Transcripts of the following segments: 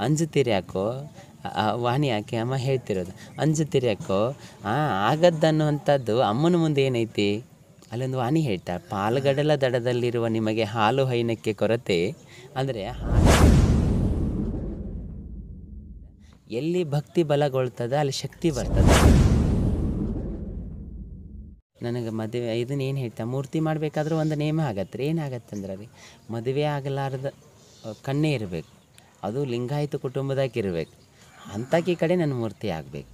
ಅಂಜುತ್ತೀರಿ ಯಾಕೋ ವಾಣಿ ಯಾಕೆ ಅಮ್ಮ ಹೇಳ್ತಿರೋದು ಅಂಜುತ್ತೀರಿ ಯಾಕೋ ಆಗದ್ದನ್ನುವಂಥದ್ದು ಅಮ್ಮನ ಮುಂದೆ ಏನೈತಿ ಅಲ್ಲೊಂದು ವಾಣಿ ಹೇಳ್ತಾರೆ, ಪಾಲುಗಡಲ ದಡದಲ್ಲಿರುವ ನಿಮಗೆ ಹಾಲು ಹೈನಕ್ಕೆ ಕೊರತೆ ಅಂದರೆ ಎಲ್ಲಿ ಭಕ್ತಿ ಬಲಗೊಳ್ತದೆ ಅಲ್ಲಿ ಶಕ್ತಿ ಬರ್ತದೆ. ನನಗೆ ಮದುವೆ ಇದನ್ನ ಏನು ಹೇಳ್ತಾ ಮೂರ್ತಿ ಮಾಡಬೇಕಾದ್ರೂ ಒಂದು ನೇಮ ಆಗತ್ತೆ ರೀ. ಏನಾಗತ್ತಂದ್ರೆ ರೀ, ಮದುವೆ ಆಗಲಾರ್ದ ಕಣ್ಣೇ ಇರಬೇಕು, ಅದು ಲಿಂಗಾಯತ ಕುಟುಂಬದಾಗ ಇರಬೇಕು, ಅಂಥಕ್ಕಿ ಕಡೆ ನನ್ನ ಮೂರ್ತಿ ಆಗಬೇಕು.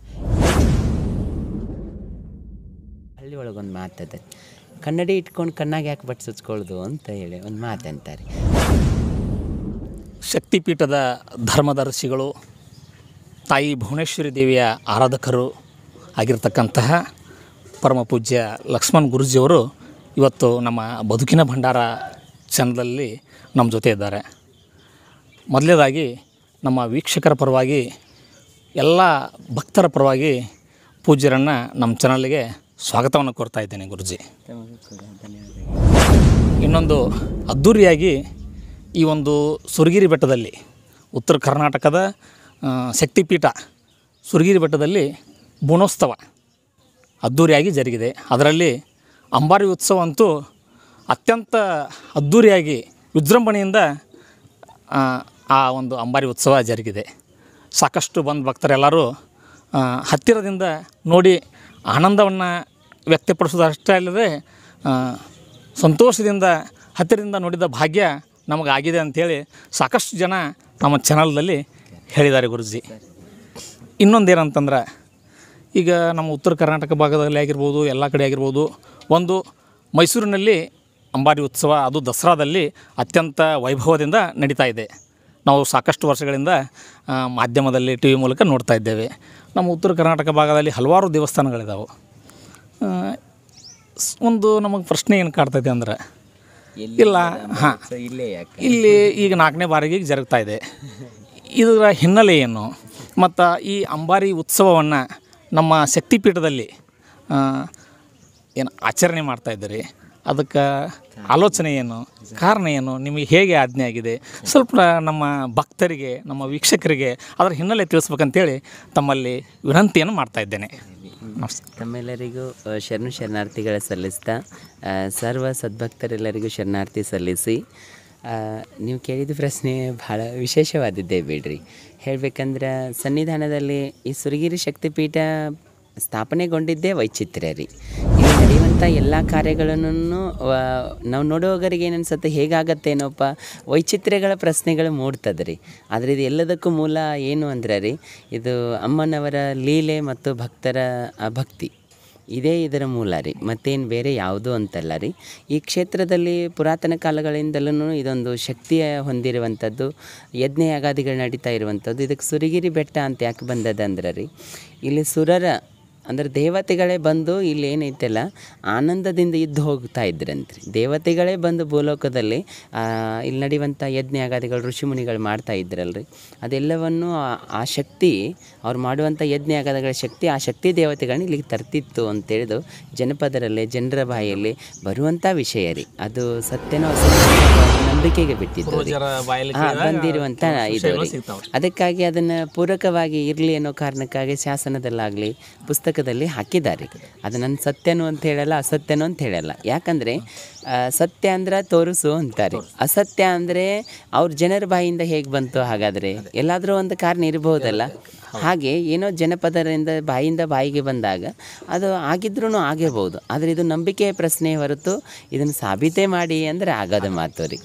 ಹಳ್ಳಿ ಒಳಗೊಂದು ಮಾತದ, ಕನ್ನಡಿ ಇಟ್ಕೊಂಡು ಕಣ್ಣಾಗ ಯಾಕೆ ಬಟ್ ಸುಚ್ಕೊಳ್ದು ಅಂತ ಹೇಳಿ ಒಂದು ಮಾತಂತಾರೆ. ಶಕ್ತಿಪೀಠದ ಧರ್ಮದರ್ಶಿಗಳು, ತಾಯಿ ಭುವನೇಶ್ವರಿ ದೇವಿಯ ಆರಾಧಕರು ಆಗಿರ್ತಕ್ಕಂತಹ ಪರಮ ಪೂಜ್ಯ ಲಕ್ಷ್ಮಣ್ ಗುರೂಜಿಯವರು ಇವತ್ತು ನಮ್ಮ ಬದುಕಿನ ಭಂಡಾರ ಚಾನಲಲ್ಲಿ ನಮ್ಮ ಜೊತೆ ಇದ್ದಾರೆ. ಮೊದಲನೇದಾಗಿ ನಮ್ಮ ವೀಕ್ಷಕರ ಪರವಾಗಿ, ಎಲ್ಲ ಭಕ್ತರ ಪರವಾಗಿ ಪೂಜ್ಯರನ್ನು ನಮ್ಮ ಚಾನಲ್ಗೆ ಸ್ವಾಗತವನ್ನು ಕೋರ್ತಾ ಇದ್ದೇನೆ ಗುರೂಜಿ. ಇನ್ನೊಂದು ಅದ್ಧೂರಿಯಾಗಿ ಈ ಒಂದು ಸುರಗಿರಿ ಬೆಟ್ಟದಲ್ಲಿ, ಉತ್ತರ ಕರ್ನಾಟಕದ ಶಕ್ತಿಪೀಠ ಸುರಗಿರಿ ಬೆಟ್ಟದಲ್ಲಿ ಬೋಣೋತ್ಸವ ಅದ್ಧೂರಿಯಾಗಿ ಜರುಗಿದೆ. ಅದರಲ್ಲಿ ಅಂಬಾರಿ ಉತ್ಸವ ಅಂತೂ ಅತ್ಯಂತ ಅದ್ಧೂರಿಯಾಗಿ ವಿಜೃಂಭಣೆಯಿಂದ ಆ ಒಂದು ಅಂಬಾರಿ ಉತ್ಸವ ಜರುಗಿದೆ. ಸಾಕಷ್ಟು ಬಂದ ಭಕ್ತರೆಲ್ಲರೂ ಹತ್ತಿರದಿಂದ ನೋಡಿ ಆನಂದವನ್ನು ವ್ಯಕ್ತಪಡಿಸೋದಷ್ಟೇ ಅಲ್ಲದೆ ಸಂತೋಷದಿಂದ ಹತ್ತಿರದಿಂದ ನೋಡಿದ ಭಾಗ್ಯ ನಮಗಾಗಿದೆ ಅಂಥೇಳಿ ಸಾಕಷ್ಟು ಜನ ನಮ್ಮ ಚಾನಲ್ದಲ್ಲಿ ಹೇಳಿದ್ದಾರೆ ಗುರೂಜಿ. ಇನ್ನೊಂದೇನಂತಂದ್ರೆ, ಈಗ ನಮ್ಮ ಉತ್ತರ ಕರ್ನಾಟಕ ಭಾಗದಲ್ಲಿ ಆಗಿರ್ಬೋದು, ಎಲ್ಲ ಕಡೆ ಆಗಿರ್ಬೋದು, ಒಂದು ಮೈಸೂರಿನಲ್ಲಿ ಅಂಬಾರಿ ಉತ್ಸವ, ಅದು ದಸರಾದಲ್ಲಿ ಅತ್ಯಂತ ವೈಭವದಿಂದ ನಡೀತಾ ಇದೆ. ನಾವು ಸಾಕಷ್ಟು ವರ್ಷಗಳಿಂದ ಮಾಧ್ಯಮದಲ್ಲಿ ಟಿ ವಿ ಮೂಲಕ ನೋಡ್ತಾ ಇದ್ದೇವೆ. ನಮ್ಮ ಉತ್ತರ ಕರ್ನಾಟಕ ಭಾಗದಲ್ಲಿ ಹಲವಾರು ದೇವಸ್ಥಾನಗಳಿದ್ದಾವೆ. ಒಂದು ನಮಗೆ ಪ್ರಶ್ನೆ ಏನು ಕಾಡ್ತೈತೆ ಅಂದ್ರೆ, ಇಲ್ಲ ಇಲ್ಲಿ ಈಗ 4ನೇ ಬಾರಿಗೆ ಜರುಗ್ತಾ ಇದೆ, ಇದರ ಹಿನ್ನೆಲೆ ಏನು? ಮತ್ತು ಈ ಅಂಬಾರಿ ಉತ್ಸವವನ್ನು ನಮ್ಮ ಶಕ್ತಿಪೀಠದಲ್ಲಿ ಏನು ಆಚರಣೆ ಮಾಡ್ತಾಯಿದ್ದೀರಿ, ಅದಕ್ಕೆ ಆಲೋಚನೆ ಏನು, ಕಾರಣ ಏನು, ನಿಮಗೆ ಹೇಗೆ ಆಜ್ಞೆ ಆಗಿದೆ, ಸ್ವಲ್ಪ ನಮ್ಮ ಭಕ್ತರಿಗೆ, ನಮ್ಮ ವೀಕ್ಷಕರಿಗೆ ಅದರ ಹಿನ್ನೆಲೆ ತಿಳಿಸ್ಬೇಕಂತೇಳಿ ತಮ್ಮಲ್ಲಿ ವಿನಂತಿಯನ್ನು ಮಾಡ್ತಾಯಿದ್ದೇನೆ. ತಮ್ಮೆಲ್ಲರಿಗೂ ಶರಣಾರ್ಥಿಗಳ ಸಲ್ಲಿಸ್ತಾ, ಸರ್ವ ಸದ್ಭಕ್ತರೆಲ್ಲರಿಗೂ ಶರಣಾರ್ಥಿ ಸಲ್ಲಿಸಿ. ನೀವು ಕೇಳಿದ ಪ್ರಶ್ನೆ ಭಾಳ ವಿಶೇಷವಾದಿದ್ದೇ ಬಿಡ್ರಿ. ಹೇಳಬೇಕಂದ್ರೆ, ಸನ್ನಿಧಾನದಲ್ಲಿ ಈ ಸುರಗಿರಿ ಶಕ್ತಿಪೀಠ ಸ್ಥಾಪನೆಗೊಂಡಿದ್ದೇ ವೈಚಿತ್ರ್ಯ ರೀ. ಇಲ್ಲಿ ನಡೆಯುವಂಥ ಎಲ್ಲ ಕಾರ್ಯಗಳನ್ನು ನಾವು ನೋಡುವವರಿಗೆ ಏನು ಅನ್ಸುತ್ತೆ, ಹೇಗಾಗತ್ತೇನೋಪ್ಪ, ವೈಚಿತ್ರ್ಯಗಳ ಪ್ರಶ್ನೆಗಳು ಮೂಡ್ತದೆ ರೀ. ಆದರೆ ಇದು ಎಲ್ಲದಕ್ಕೂ ಮೂಲ ಏನು ಅಂದ್ರೆ ರೀ, ಇದು ಅಮ್ಮನವರ ಲೀಲೆ ಮತ್ತು ಭಕ್ತರ ಭಕ್ತಿ, ಇದೇ ಇದರ ಮೂಲ ರೀ, ಮತ್ತೇನು ಬೇರೆ ಯಾವುದೂ ಅಂತಲ್ಲ ರೀ. ಈ ಕ್ಷೇತ್ರದಲ್ಲಿ ಪುರಾತನ ಕಾಲಗಳಿಂದಲೂ ಇದೊಂದು ಶಕ್ತಿಯ ಹೊಂದಿರುವಂಥದ್ದು, ಯಜ್ಞ ಯಾಗಾದಿಗಳು ನಡೀತಾ ಇರುವಂಥದ್ದು. ಇದಕ್ಕೆ ಸುರಗಿರಿ ಬೆಟ್ಟ ಅಂತ ಯಾಕೆ ಬಂದದ ಅಂದ್ರೆ ರೀ, ಇಲ್ಲಿ ಸುರರ ಅಂದ್ರೆ ದೇವತೆಗಳೇ ಬಂದು ಇಲ್ಲಿ ಏನೈತಲ್ಲ ಆನಂದದಿಂದ ಇದ್ದು ಹೋಗ್ತಾ ಇದ್ರಂತ್ರಿ. ದೇವತೆಗಳೇ ಬಂದು ಭೂಲೋಕದಲ್ಲಿ ಇಲ್ಲಿ ನಡೆಯುವಂಥ ಯಜ್ಞ ಯಾಗಾದಿಗಳು ಋಷಿಮುನಿಗಳು ಮಾಡ್ತಾ ಇದ್ರಲ್ರಿ, ಅದೆಲ್ಲವನ್ನು ಆ ಶಕ್ತಿ, ಅವ್ರು ಮಾಡುವಂಥ ಯಜ್ಞ ಯಾಗಾದಿಗಳ ಶಕ್ತಿ, ಆ ಶಕ್ತಿ ದೇವತೆಗಳನ್ನ ಇಲ್ಲಿಗೆ ತರ್ತಿತ್ತು ಅಂತೇಳಿದು ಜನಪದರಲ್ಲಿ, ಜನರ ಬಾಯಲ್ಲಿ ಬರುವಂಥ ವಿಷಯ ರೀ. ಅದು ಸತ್ಯನೋ ನಂಬಿಕೆಗೆ ಬಿಟ್ಟಿದ್ದು ಬಂದಿರುವಂಥ ಇದು ರೀ. ಅದಕ್ಕಾಗಿ ಅದನ್ನು ಪೂರಕವಾಗಿ ಇರಲಿ ಅನ್ನೋ ಕಾರಣಕ್ಕಾಗಿ ಶಾಸನದಲ್ಲಾಗಲಿ ಪುಸ್ತಕದಲ್ಲಿ ಹಾಕಿದ್ದಾರೆ. ಅದು ನನ್ನ ಸತ್ಯನೋ ಅಂತ ಹೇಳಲ್ಲ, ಅಸತ್ಯನೋ ಅಂತ ಹೇಳಲ್ಲ. ಯಾಕಂದರೆ ಸತ್ಯ ಅಂದ್ರೆ ತೋರಿಸು ಅಂತಾರೆ, ಅಸತ್ಯ ಅಂದರೆ ಅವ್ರ ಜನರ ಬಾಯಿಂದ ಹೇಗೆ ಬಂತು, ಹಾಗಾದರೆ ಎಲ್ಲಾದರೂ ಒಂದು ಕಾರಣ ಇರಬಹುದಲ್ಲ. ಹಾಗೆ ಏನೋ ಜನಪದರಿಂದ ಬಾಯಿಂದ ಬಾಯಿಗೆ ಬಂದಾಗ ಅದು ಆಗಿದ್ರೂ ಆಗಿರ್ಬೋದು. ಆದರೆ ಇದು ನಂಬಿಕೆಯ ಪ್ರಶ್ನೆ ಹೊರತು ಇದನ್ನು ಸಾಬೀತೆ ಮಾಡಿ ಅಂದರೆ ಆಗೋದ ಮಾತು ರೀ.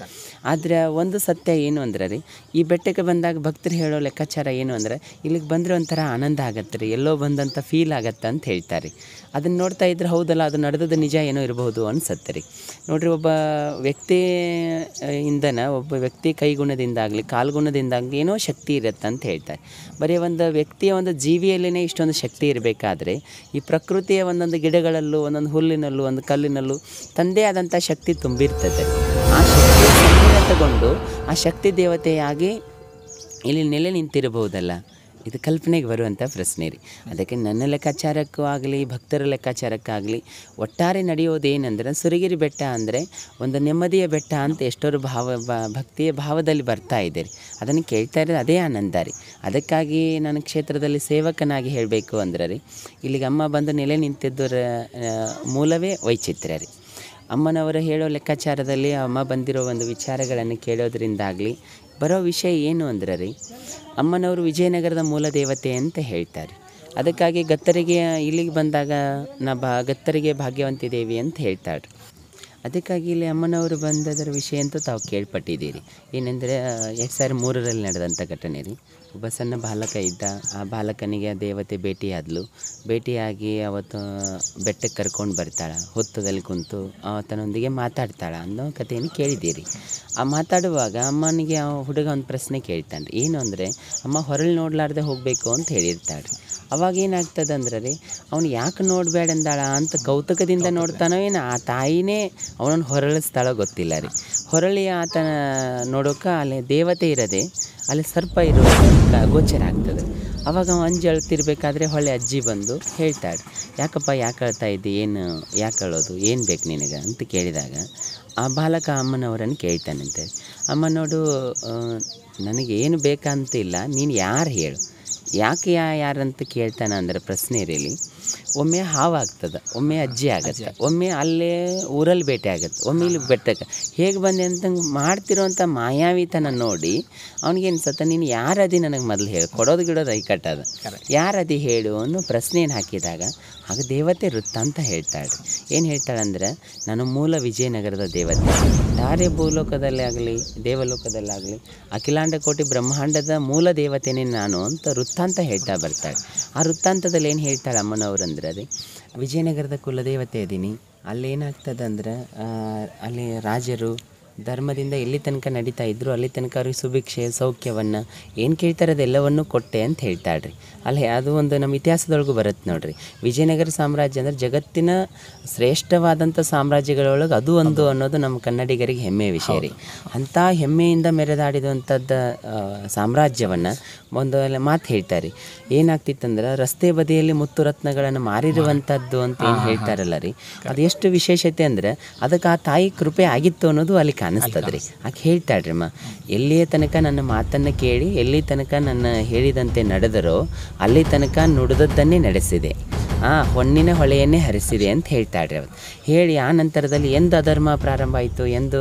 ಆದರೆ ಒಂದು ಸತ್ಯ ಏನು ಅಂದ್ರೆ ರೀ, ಈ ಬೆಟ್ಟಕ್ಕೆ ಬಂದಾಗ ಭಕ್ತರು ಹೇಳೋ ಲೆಕ್ಕಾಚಾರ ಏನು ಅಂದರೆ, ಇಲ್ಲಿಗೆ ಬಂದರೆ ಒಂಥರ ಆನಂದ ಆಗತ್ತೆ ರೀ, ಎಲ್ಲೋ ಬಂದಂಥ ಫೀಲ್ ಆಗತ್ತೆ ಅಂತ ಹೇಳ್ತಾರೆ. ಅದನ್ನು ನೋಡ್ತಾ ಇದ್ರೆ ಹೌದಲ್ಲ, ಅದು ನಡೆದದ್ದು ನಿಜ ಏನೋ ಇರಬಹುದು ಅನಿಸುತ್ತೆ ರೀ. ನೋಡಿರಿ, ಒಬ್ಬ ವ್ಯಕ್ತಿ ಒಬ್ಬ ವ್ಯಕ್ತಿ ಕೈಗುಣದಿಂದಾಗಲಿ ಕಾಲ್ಗುಣದಿಂದಾಗಲಿ ಏನೋ ಶಕ್ತಿ ಇರುತ್ತೆ ಅಂತ ಹೇಳ್ತಾರೆ. ಬರೀ ಒಂದು ವ್ಯಕ್ತಿಯ ಒಂದು ಜೀವಿಯಲ್ಲಿನೇ ಇಷ್ಟೊಂದು ಶಕ್ತಿ ಇರಬೇಕಾದ್ರೆ, ಈ ಪ್ರಕೃತಿಯ ಒಂದೊಂದು ಗಿಡಗಳಲ್ಲೂ, ಒಂದೊಂದು ಹುಲ್ಲಿನಲ್ಲೂ, ಒಂದು ಕಲ್ಲಿನಲ್ಲೂ ತಂದೇ ಆದಂಥ ಶಕ್ತಿ ತುಂಬಿರ್ತದೆ. ಆ ಶಕ್ತಿ ತಗೊಂಡು ಆ ಶಕ್ತಿ ದೇವತೆಯಾಗಿ ಇಲ್ಲಿ ನೆಲೆ ನಿಂತಿರಬಹುದಲ್ಲ. ಇದು ಕಲ್ಪನೆಗೆ ಬರುವಂಥ ಪ್ರಶ್ನೆ ರೀ. ಅದಕ್ಕೆ ನನ್ನ ಲೆಕ್ಕಾಚಾರಕ್ಕೂ ಆಗಲಿ ಭಕ್ತರ ಲೆಕ್ಕಾಚಾರಕ್ಕಾಗಲಿ ಒಟ್ಟಾರೆ ನಡೆಯೋದೇನೆಂದ್ರೆ ಸುರಗಿರಿ ಬೆಟ್ಟ ಅಂದರೆ ಒಂದು ನೆಮ್ಮದಿಯ ಬೆಟ್ಟ ಅಂತ ಎಷ್ಟೋರು ಭಕ್ತಿಯ ಭಾವದಲ್ಲಿ ಬರ್ತಾ ಇದೆ ರೀ. ಅದನ್ನು ಕೇಳ್ತಾ ಇರೋದು ಅದೇ ಆನಂದ ರೀ. ಅದಕ್ಕಾಗಿ ನನ್ನ ಕ್ಷೇತ್ರದಲ್ಲಿ ಸೇವಕನಾಗಿ ಹೇಳಬೇಕು ಅಂದ್ರೆ ರೀ, ಇಲ್ಲಿಗೆ ಅಮ್ಮ ಬಂದು ನೆಲೆ ನಿಂತಿದ್ದರ ಮೂಲವೇ ವೈಚಿತ್ರ್ಯ ರೀ. ಅಮ್ಮನವರು ಹೇಳೋ ಲೆಕ್ಕಾಚಾರದಲ್ಲಿ ಅಮ್ಮ ಬಂದಿರೋ ಒಂದು ವಿಚಾರಗಳನ್ನು ಕೇಳೋದ್ರಿಂದಾಗಲಿ ಬರೋ ವಿಷಯ ಏನು ಅಂದ್ರೆ ರೀ, ಅಮ್ಮನವರು ವಿಜಯನಗರದ ಮೂಲ ದೇವತೆ ಅಂತ ಹೇಳ್ತಾರೆ. ಅದಕ್ಕಾಗಿ ಗತ್ತರಿಗೆ ಇಲ್ಲಿಗೆ ಬಂದಾಗ ಗತ್ತರಿಗೆ ಭಾಗ್ಯವಂತಿ ದೇವಿ ಅಂತ ಹೇಳ್ತಾಳೆ. ಅದಕ್ಕಾಗಿ ಇಲ್ಲಿ ಅಮ್ಮನವರು ಬಂದದರ ವಿಷಯ ಅಂತೂ ತಾವು ಕೇಳ್ಪಟ್ಟಿದ್ದೀರಿ. ಏನೆಂದರೆ 2003ರಲ್ಲಿ ನಡೆದಂಥ ಘಟನೆ ರೀ. ಒಬ್ಬ ಸಣ್ಣ ಬಾಲಕ ಇದ್ದ. ಆ ಬಾಲಕನಿಗೆ ಆ ದೇವತೆ ಭೇಟಿಯಾಗಿ ಅವತ್ತು ಬೆಟ್ಟಕ್ಕೆ ಕರ್ಕೊಂಡು ಬರ್ತಾಳೆ. ಹುತ್ತದಲ್ಲಿ ಕುಂತು ಆತನೊಂದಿಗೆ ಮಾತಾಡ್ತಾಳೆ ಅನ್ನೋ ಕಥೆಯನ್ನು ಕೇಳಿದ್ದೀರಿ. ಆ ಮಾತಾಡುವಾಗ ಅಮ್ಮನಿಗೆ ಆ ಹುಡುಗ ಒಂದು ಪ್ರಶ್ನೆ ಕೇಳ್ತಾನೆ ರೀ. ಏನು ಅಂದರೆ, ಅಮ್ಮ ಹೊರಳಿ ನೋಡಲಾರ್ದೆ ಹೋಗಬೇಕು ಅಂತ ಹೇಳಿರ್ತಾಳೆ ರೀ. ಅವಾಗ ಏನಾಗ್ತದೆ ಅಂದ್ರೆ ರೀ, ಅವನು ಯಾಕೆ ನೋಡಬೇಡ ಅಂದಾಳ ಅಂತ ಕೌತುಕದಿಂದ ನೋಡ್ತಾನೋ ಏನು, ಆ ತಾಯಿನೇ ಅವನನ್ನು ಹೊರಳಿಸ್ತಾಳೋ ಗೊತ್ತಿಲ್ಲ ರೀ. ಹೊರಳಿ ಆತನ ನೋಡೋಕೆ ಅಲ್ಲಿ ದೇವತೆ ಇರೋದೆ, ಅಲ್ಲಿ ಸರ್ಪ ಇರೋದು ಗೋಚರ ಆಗ್ತದೆ. ಅವಾಗ ಅವ ಅಳ್ತಿರ್ಬೇಕಾದ್ರೆ ಹೊಳ್ಳೆ ಅಜ್ಜಿ ಬಂದು ಹೇಳ್ತಾಳೆ, ಯಾಕಪ್ಪ ಯಾಕೆ ಅಳ್ತಾ ಇದ್ದಿ, ಏನು ಯಾಕೆ ಅಳೋದು, ಏನು ಬೇಕು ನಿನಗೆ ಅಂತ ಕೇಳಿದಾಗ ಆ ಬಾಲಕ ಅಮ್ಮನವರನ್ನು ಕೇಳ್ತಾನಂತೆ. ಅಮ್ಮ ನೋಡು, ನನಗೇನು ಬೇಕಂತಿಲ್ಲ, ನೀನು ಯಾರು ಹೇಳು, ಯಾಕೆ ಯಾರಂತ ಕೇಳ್ತಾನೆ ಅಂದ್ರೆ ಪ್ರಶ್ನೆ ಇರಲಿ. ಒಮ್ಮೆ ಹಾವಾಗ್ತದೆ, ಒಮ್ಮೆ ಅಜ್ಜಿ ಆಗುತ್ತೆ, ಒಮ್ಮೆ ಅಲ್ಲೇ ಊರಲ್ಲಿ ಭೇಟಿ ಆಗುತ್ತೆ, ಒಮ್ಮೆ ಇಲ್ಲಿ ಬೆಟ್ಟಕ್ಕೆ ಹೇಗೆ ಬಂದೆ ಅಂತ ಮಾಡ್ತಿರೋಂಥ ಮಾಯಾವಿತನ ನೋಡಿ ಅವ್ನಿಗೆ ಅನ್ಸುತ್ತೆ, ನೀನು ಯಾರದಿ ನನಗೆ ಮೊದಲು ಹೇಳು, ಕೊಡೋದು ಗಿಡೋದು ಕಟ್ಟೋದು, ಯಾರದಿ ಹೇಳು ಅನ್ನೋ ಪ್ರಶ್ನೆಯನ್ನು ಹಾಕಿದಾಗ ಆಗ ದೇವತೆ ವೃತ್ತ ಅಂತ ಹೇಳ್ತಾಳೆ. ಏನು ಹೇಳ್ತಾಳೆ ಅಂದ್ರೆ, ನಾನು ಮೂಲ ವಿಜಯನಗರದ ದೇವತೆ, ಧಾರೆ ಭೂಲೋಕದಲ್ಲೇ ಆಗಲಿ ದೇವಲೋಕದಲ್ಲಾಗಲಿ ಅಖಿಲಾಂಡ ಕೋಟಿ ಬ್ರಹ್ಮಾಂಡದ ಮೂಲ ದೇವತೆನೇ ನಾನು ಅಂತ ವೃತ್ತಾಂತ ಹೇಳ್ತಾ ಬರ್ತಾಳೆ. ಆ ವೃತ್ತಾಂತದಲ್ಲಿ ಏನು ಹೇಳ್ತಾಳೆ ಅಮ್ಮನವ್ರು ಅಂದ್ರೆ ರೀ, ವಿಜಯನಗರದ ಕುಲದೇವತೆ ಇದ್ದೀನಿ. ಅಲ್ಲೇನಾಗ್ತದೆ ಅಂದ್ರೆ, ಅಲ್ಲಿ ರಾಜರು ಧರ್ಮದಿಂದ ಎಲ್ಲಿ ತನಕ ನಡೀತಾ ಇದ್ರು ಅಲ್ಲಿ ತನಕ ಅವ್ರಿಗೆ ಸುಭಿಕ್ಷೆ ಸೌಖ್ಯವನ್ನು ಏನು ಕೇಳ್ತಾರೆ ಅದೆಲ್ಲವನ್ನು ಕೊಟ್ಟೆ ಅಂತ ಹೇಳ್ತಾಳೆ ರೀ. ಅಲ್ಲಿ ಅದು ಒಂದು ನಮ್ಮ ಇತಿಹಾಸದೊಳಗೂ ಬರುತ್ತೆ ನೋಡಿರಿ. ವಿಜಯನಗರ ಸಾಮ್ರಾಜ್ಯ ಅಂದರೆ ಜಗತ್ತಿನ ಶ್ರೇಷ್ಠವಾದಂಥ ಸಾಮ್ರಾಜ್ಯಗಳೊಳಗೆ ಅದು ಒಂದು ಅನ್ನೋದು ನಮ್ಮ ಕನ್ನಡಿಗರಿಗೆ ಹೆಮ್ಮೆಯ ವಿಷಯ ರೀ. ಅಂಥ ಹೆಮ್ಮೆಯಿಂದ ಮೆರೆದಾಡಿದಂಥದ್ದು ಸಾಮ್ರಾಜ್ಯವನ್ನು ಒಂದು ಮಾತು ಹೇಳ್ತಾರೆ. ಏನಾಗ್ತಿತ್ತಂದ್ರೆ, ರಸ್ತೆ ಬದಿಯಲ್ಲಿ ಮುತ್ತು ರತ್ನಗಳನ್ನು ಮಾರಿರುವಂಥದ್ದು ಅಂತ ಏನು ಹೇಳ್ತಾರಲ್ಲ ರೀ, ಅದು ಎಷ್ಟು ವಿಶೇಷತೆ ಅಂದರೆ ಅದಕ್ಕೆ ಆ ತಾಯಿ ಕೃಪೆ ಆಗಿತ್ತು ಅನ್ನೋದು ಅಲ್ಲಿ ಕಾಣಿಸ್ತದೆ ರೀ. ಆಕೆ ಹೇಳ್ತಾಳ್ರಿ, ಅಮ್ಮ ಎಲ್ಲಿಯ ತನಕ ನನ್ನ ಮಾತನ್ನು ಕೇಳಿ ಎಲ್ಲಿ ತನಕ ನನ್ನ ಹೇಳಿದಂತೆ ನಡೆದರೋ ಅಲ್ಲಿ ತನಕ ನುಡಿದದ್ದನ್ನೇ ನಡೆಸಿದೆ, ಹೊನ್ನಿನ ಹೊಳೆಯನ್ನೇ ಹರಿಸಿದೆ ಅಂತ ಹೇಳ್ತಾಳ್ರಿ. ಅವತ್ತು ಹೇಳಿ ಆ ನಂತರದಲ್ಲಿ ಎಂದು ಅಧರ್ಮ ಪ್ರಾರಂಭ ಆಯಿತು, ಎಂದು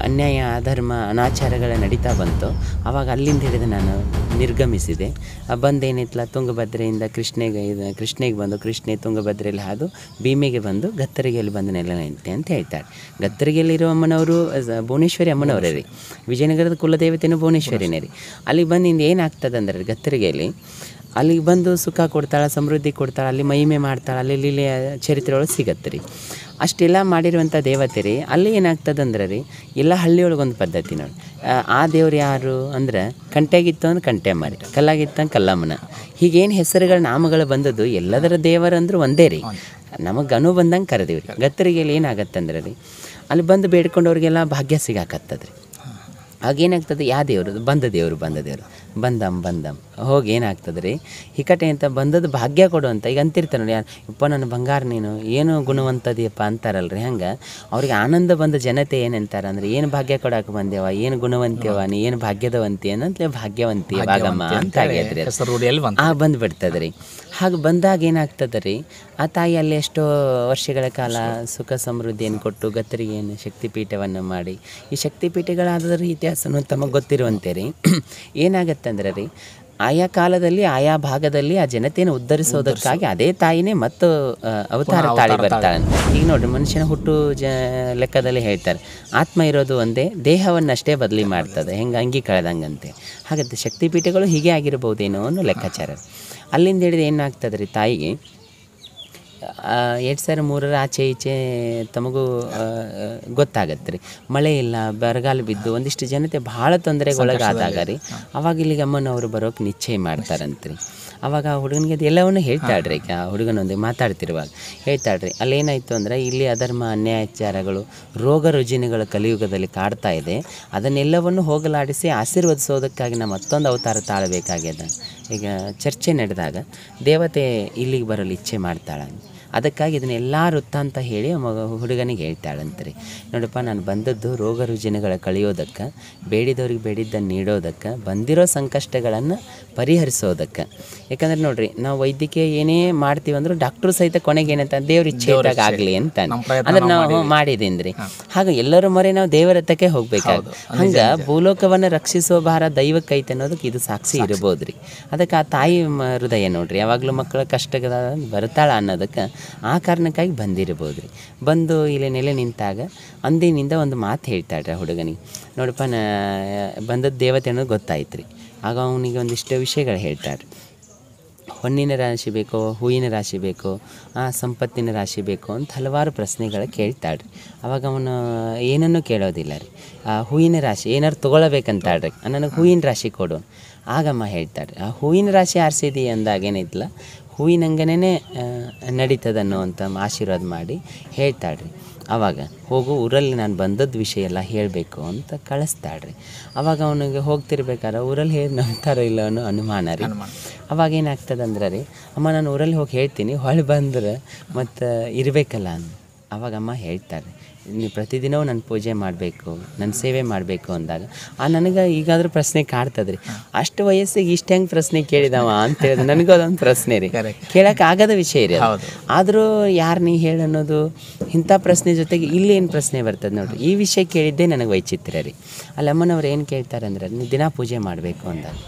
ಅನ್ಯಾಯ ಅಧರ್ಮ ಅನಾಚಾರಗಳ ನಡೀತಾ ಬಂತು, ಆವಾಗ ಅಲ್ಲಿಂದ ಹಿಡಿದು ನಾನು ನಿರ್ಗಮಿಸಿದೆ. ಬಂದೇನಿತ್ತಲ್ಲ ತುಂಗಭದ್ರೆಯಿಂದ ಕೃಷ್ಣೆಗೆ ಬಂದು ಕೃಷ್ಣೆ ತುಂಗಭದ್ರೆಯಲ್ಲಿ ಹಾದು ಭೀಮೆಗೆ ಬಂದು ಗತ್ತರಿಗೆಯಲ್ಲಿ ಬಂದು ನೆಲೆ ನಿಂತೆ ಅಂತ ಹೇಳ್ತಾಳೆ. ಗತ್ತರಿಗೆಯಲ್ಲಿರೋ ಅಮ್ಮನವರು ಭುವನೇಶ್ವರಿ ಅಮ್ಮನವರೇ ರೀ. ವಿಜಯನಗರದ ಕುಲದೇವತೆನೂ ಭುವನೇಶ್ವರಿನೇ ರೀ. ಅಲ್ಲಿಗೆ ಬಂದಿಂದ ಏನಾಗ್ತದೆ ಅಂದ್ರೆ, ಗತ್ತರಿಗೆಯಲ್ಲಿ ಅಲ್ಲಿಗೆ ಬಂದು ಸುಖ ಕೊಡ್ತಾಳೆ, ಸಮೃದ್ಧಿ ಕೊಡ್ತಾಳೆ, ಅಲ್ಲಿ ಮಹಿಮೆ ಮಾಡ್ತಾಳೆ, ಅಲ್ಲಿ ಲೀಲೆಯ ಚರಿತ್ರೆ ಒಳಗೆ ಸಿಗತ್ತೆ ರೀ. ಅಷ್ಟೆಲ್ಲ ಮಾಡಿರುವಂಥ ದೇವತೆ ರೀ. ಅಲ್ಲಿ ಏನಾಗ್ತದೆ ಅಂದ್ರೆ ರೀ, ಎಲ್ಲ ಹಳ್ಳಿಯೊಳಗೊಂದು ಪದ್ಧತಿ ನೋಡಿ. ಆ ದೇವ್ರು ಯಾರು ಅಂದ್ರೆ, ಕಂಟೆಗಿತ್ತು ಅಂದ್ರೆ ಕಂಟೆಮ್ಮ ರೀ, ಕಲ್ಲಾಗಿತ್ತು ಅಂದ್ರೆ ಕಲ್ಲಮ್ಮನ, ಹೀಗೇನು ಹೆಸರುಗಳ ನಾಮಗಳು ಬಂದದ್ದು ಎಲ್ಲದರ ದೇವರಂದ್ರೆ ಒಂದೇ ರೀ. ನಮಗೆ ಅನು ಬಂದಂಗೆ ಕರೆದೀವಿ ರೀ. ಗತ್ತರಿಗೆಯಲ್ಲಿ ಏನಾಗತ್ತಂದ್ರೆ ರೀ, ಅಲ್ಲಿ ಬಂದು ಬೇಡ್ಕೊಂಡವ್ರಿಗೆಲ್ಲ ಭಾಗ್ಯ ಸಿಗಾಕತ್ತದ ರೀ. ಆಗೇನಾಗ್ತದೆ, ಯಾವ ದೇವರು ಬಂದ ದೇವರು ಬಂದಮ್ ಹೋಗಿ ಏನಾಗ್ತದೆ ರೀ, ಹಿಕಟೆ ಅಂತ ಬಂದದ್ದು ಭಾಗ್ಯ ಕೊಡುವಂಥ. ಈಗ ಅಂತಿರ್ತಾರೆ ನೋಡಿ, ಯಪ್ಪ ನನ್ನ ಬಂಗಾರ ನೀನು ಏನು ಗುಣವಂತದಿಯಪ್ಪ ಅಂತಾರಲ್ರಿ. ಹಂಗೆ ಅವ್ರಿಗೆ ಆನಂದ ಬಂದ ಜನತೆ ಏನಂತಾರೆ ಅಂದ್ರೆ, ಏನು ಭಾಗ್ಯ ಕೊಡಕ್ಕೆ ಬಂದೇವ, ಏನು ಗುಣವಂತಿಯವ ನೀ, ಏನು ಭಾಗ್ಯದವಂತಿ ಅನ್ನಂತಲೇ ಭಾಗ್ಯವಂತಿ ಭಾಗಮ್ಮ ಅಂತ ಆಗ್ಯದ್ರಿ. ಬಂದುಬಿಡ್ತದೆ ರೀ. ಹಾಗೆ ಬಂದಾಗ ಏನಾಗ್ತದೆ ರೀ, ಆ ತಾಯಿ ಅಲ್ಲಿ ಎಷ್ಟೋ ವರ್ಷಗಳ ಕಾಲ ಸುಖ ಸಮೃದ್ಧಿಯನ್ನು ಕೊಟ್ಟು ಗತ್ತರಿಗೆಯನ್ನು ಶಕ್ತಿಪೀಠವನ್ನು ಮಾಡಿ, ಈ ಶಕ್ತಿಪೀಠಗಳಾದರ ಇತಿಹಾಸನೂ ತಮಗೆ ಗೊತ್ತಿರುವಂತೆ ರೀ. ಏನಾಗತ್ತಂದ್ರೆ ರೀ, ಆಯಾ ಕಾಲದಲ್ಲಿ ಆಯಾ ಭಾಗದಲ್ಲಿ ಆ ಜನತೆಯನ್ನು ಉದ್ಧರಿಸೋದಕ್ಕಾಗಿ ಅದೇ ತಾಯಿನೇ ಮತ್ತು ಅವತಾರ ತಾಳಿ ಬರ್ತಾಳೆ. ಈಗ ನೋಡ್ರಿ, ಮನುಷ್ಯನ ಹುಟ್ಟು ಲೆಕ್ಕದಲ್ಲಿ ಹೇಳ್ತಾರೆ, ಆತ್ಮ ಇರೋದು ಒಂದೇ, ದೇಹವನ್ನಷ್ಟೇ ಬದಲಿ ಮಾಡ್ತದೆ, ಹೆಂಗೆ ಅಂಗಿ ಕಳೆದಂಗಂತೆ. ಹಾಗಾದ್ರೆ ಶಕ್ತಿಪೀಠಗಳು ಹೀಗೆ ಆಗಿರ್ಬೋದೇನೋ ಅನ್ನೋ ಲೆಕ್ಕಾಚಾರ. ಅಲ್ಲಿಂದ ಹಿಡಿದು ಏನಾಗ್ತದೆ ರೀ, ತಾಯಿಗೆ 2003 ಆಚೆ ಈಚೆ ತಮಗೂ ಗೊತ್ತಾಗತ್ತೆ ರೀ, ಮಳೆ ಇಲ್ಲ, ಬರಗಾಲ ಬಿದ್ದು ಒಂದಿಷ್ಟು ಜನತೆ ಭಾಳ ತೊಂದರೆಗೊಳಗಾದಾಗ ರೀ, ಅವಾಗ ಇಲ್ಲಿಗೆ ಅಮ್ಮನವರು ಬರೋಕೆ ನಿಶ್ಚಯ ಮಾಡ್ತಾರಂತ್ರಿ. ಅವಾಗ ಆ ಹುಡುಗನಿಗೆ ಅದು ಎಲ್ಲವನ್ನು ಹೇಳ್ತಾಳ್ರಿ. ಈಗ ಆ ಹುಡುಗನೊಂದಿಗೆ ಮಾತಾಡ್ತಿರುವಾಗ ಹೇಳ್ತಾಳ್ರಿ, ಅಲ್ಲೇನಾಯಿತು ಅಂದರೆ ಇಲ್ಲಿ ಅಧರ್ಮ ಅನ್ಯಾಯಾಚಾರಗಳು ರೋಗ ರುಜಿನಗಳ ಕಲಿಯುಗದಲ್ಲಿ ಕಾಡ್ತಾ ಇದೆ, ಅದನ್ನೆಲ್ಲವನ್ನು ಹೋಗಲಾಡಿಸಿ ಆಶೀರ್ವದಿಸೋದಕ್ಕಾಗಿ ನಾವು ಮತ್ತೊಂದು ಅವತಾರ ತಾಳಬೇಕಾಗ್ಯದ. ಈಗ ಚರ್ಚೆ ನಡೆದಾಗ ದೇವತೆ ಇಲ್ಲಿಗೆ ಬರಲು ಇಚ್ಛೆ ಮಾಡ್ತಾಳೆ, ಅದಕ್ಕಾಗಿ ಇದನ್ನೆಲ್ಲ ವೃತ್ತ ಅಂತ ಹೇಳಿ ಹುಡುಗನಿಗೆ ಹೇಳ್ತಾಳಂತ್ರಿ. ನೋಡಪ್ಪ, ನಾನು ಬಂದದ್ದು ರೋಗ ರುಜಿನಗಳ ಕಳಿಯೋದಕ್ಕೆ, ಬೇಡಿದವ್ರಿಗೆ ಬೇಡಿದ್ದನ್ನು ನೀಡೋದಕ್ಕೆ, ಬಂದಿರೋ ಸಂಕಷ್ಟಗಳನ್ನು ಪರಿಹರಿಸೋದಕ್ಕೆ. ಯಾಕಂದ್ರೆ ನೋಡ್ರಿ, ನಾವು ವೈದ್ಯಕೀಯ ಏನೇ ಮಾಡ್ತೀವಿ ಅಂದ್ರೂ ಡಾಕ್ಟ್ರು ಸಹಿತ ಕೊನೆಗೆ ಏನಂತ ದೇವ್ರ ಇಚ್ಛೆ ಇದ್ದಾಗ ಆಗಲಿ ಅಂತ ಅಂದ್ರೆ ನಾವು ಮಾಡಿದೀನಿ. ಹಾಗೆ ಎಲ್ಲರ ಮೊರೆ ನಾವು ದೇವರ ಹತ್ತಕ್ಕೆ ಹೋಗ್ಬೇಕಾಗುತ್ತೆ. ಹಂಗೆ ಭೂಲೋಕವನ್ನು ರಕ್ಷಿಸುವ ಭಾರ ದೈವಕ್ಕೈತೆ ಅನ್ನೋದಕ್ಕೆ ಇದು ಸಾಕ್ಷಿ ಇರ್ಬೋದ್ರಿ. ಅದಕ್ಕೆ ಆ ತಾಯಿ ಹೃದಯ ನೋಡ್ರಿ, ಯಾವಾಗಲೂ ಮಕ್ಕಳ ಕಷ್ಟದ ಬರ್ತಾಳ ಅನ್ನೋದಕ್ಕೆ ಆ ಕಾರಣಕ್ಕಾಗಿ ಬಂದಿರ್ಬೋದು ರೀ. ಬಂದು ಇಲ್ಲಿ ನೆಲೆ ನಿಂತಾಗ ಅಂದಿನಿಂದ ಒಂದು ಮಾತು ಹೇಳ್ತಾಳ್ರಿ ಆ ಹುಡುಗನಿಗೆ. ನೋಡಪ್ಪ, ಬಂದದ್ದು ದೇವತೆ ಅನ್ನೋದು ಗೊತ್ತಾಯ್ತು ರೀ. ಆಗ ಅವನಿಗೆ ಒಂದಿಷ್ಟು ವಿಷಯಗಳು ಹೇಳ್ತಾಳ್ರಿ. ಹೊನ್ನಿನ ರಾಶಿ ಬೇಕೋ, ಹೂವಿನ ರಾಶಿ ಬೇಕೋ, ಸಂಪತ್ತಿನ ರಾಶಿ ಬೇಕೋ ಅಂತ ಹಲವಾರು ಪ್ರಶ್ನೆಗಳು ಕೇಳ್ತಾಳ್ರಿ. ಅವಾಗ ಅವನು ಏನನ್ನೂ ಕೇಳೋದಿಲ್ಲ ರೀ. ಹೂವಿನ ರಾಶಿ ಏನಾರು ತೊಗೊಳಬೇಕಂತಾಳ್ರಿ, ನನಗೆ ಹೂವಿನ ರಾಶಿ ಕೊಡು. ಆಗಮ್ಮ ಹೇಳ್ತಾಳ್ರಿ, ಆ ಹೂವಿನ ರಾಶಿ ಆರಿಸಿದಿ ಅಂದಾಗ ಏನೈತಿಲ್ಲ, ಹೂವಿನಂಗನೇ ನಡೀತದನ್ನೋ ಅಂತ ಆಶೀರ್ವಾದ ಮಾಡಿ ಹೇಳ್ತಾಳ್ರಿ. ಆವಾಗ ಹೋಗು, ಊರಲ್ಲಿ ನಾನು ಬಂದದ್ದು ವಿಷಯ ಎಲ್ಲ ಹೇಳಬೇಕು ಅಂತ ಕಳಿಸ್ತಾಳ್ರಿ. ಅವಾಗ ಅವನಿಗೆ ಹೋಗ್ತಿರ್ಬೇಕಾದ್ರೆ ಊರಲ್ಲಿ ಹೇಳಿ ನಂಬ್ತಾರೋ ಇಲ್ಲ ಅನ್ನೋ ಅನುಮಾನ ರೀ. ಅವಾಗ ಏನಾಗ್ತದೆ ಅಂದ್ರೆ ರೀ, ಅಮ್ಮ ನಾನು ಊರಲ್ಲಿ ಹೋಗಿ ಹೇಳ್ತೀನಿ, ಹೊಳ್ಳಿ ಬಂದ್ರೆ ಮತ್ತು ಇರಬೇಕಲ್ಲ ಅಂದು. ಅವಾಗಮ್ಮ ಹೇಳ್ತಾರೆ, ನೀವು ಪ್ರತಿದಿನವೂ ನನ್ನ ಪೂಜೆ ಮಾಡಬೇಕು, ನನ್ನ ಸೇವೆ ಮಾಡಬೇಕು ಅಂದಾಗ ನನಗೆ ಈಗಾದರೂ ಪ್ರಶ್ನೆ ಕಾಡ್ತದೆ ರೀ, ಅಷ್ಟು ವಯಸ್ಸಿಗೆ ಇಷ್ಟು ಹೆಂಗೆ ಪ್ರಶ್ನೆ ಕೇಳಿದವ ಅಂತ ಹೇಳಿದ್ರೆ ನನಗೂ ಅದೊಂದು ಪ್ರಶ್ನೆ ರೀ, ಕೇಳೋಕೆ ಆಗದ ವಿಷಯ ರೀ. ಆದರೂ ಯಾರು ನೀ ಹೇಳನ್ನೋದು ಇಂಥ ಪ್ರಶ್ನೆ ಜೊತೆಗೆ ಇಲ್ಲಿ ಏನು ಪ್ರಶ್ನೆ ಬರ್ತದೆ ನೋಡಿರಿ, ಈ ವಿಷಯ ಕೇಳಿದ್ದೇ ನನಗೆ ವೈಚಿತ್ರ್ಯ ರೀ. ಅಲ್ಲಿ ಅಮ್ಮನವ್ರು ಏನು ಕೇಳ್ತಾರೆ ಅಂದರೆ, ನೀವು ದಿನ ಪೂಜೆ ಮಾಡಬೇಕು ಅಂದಾಗ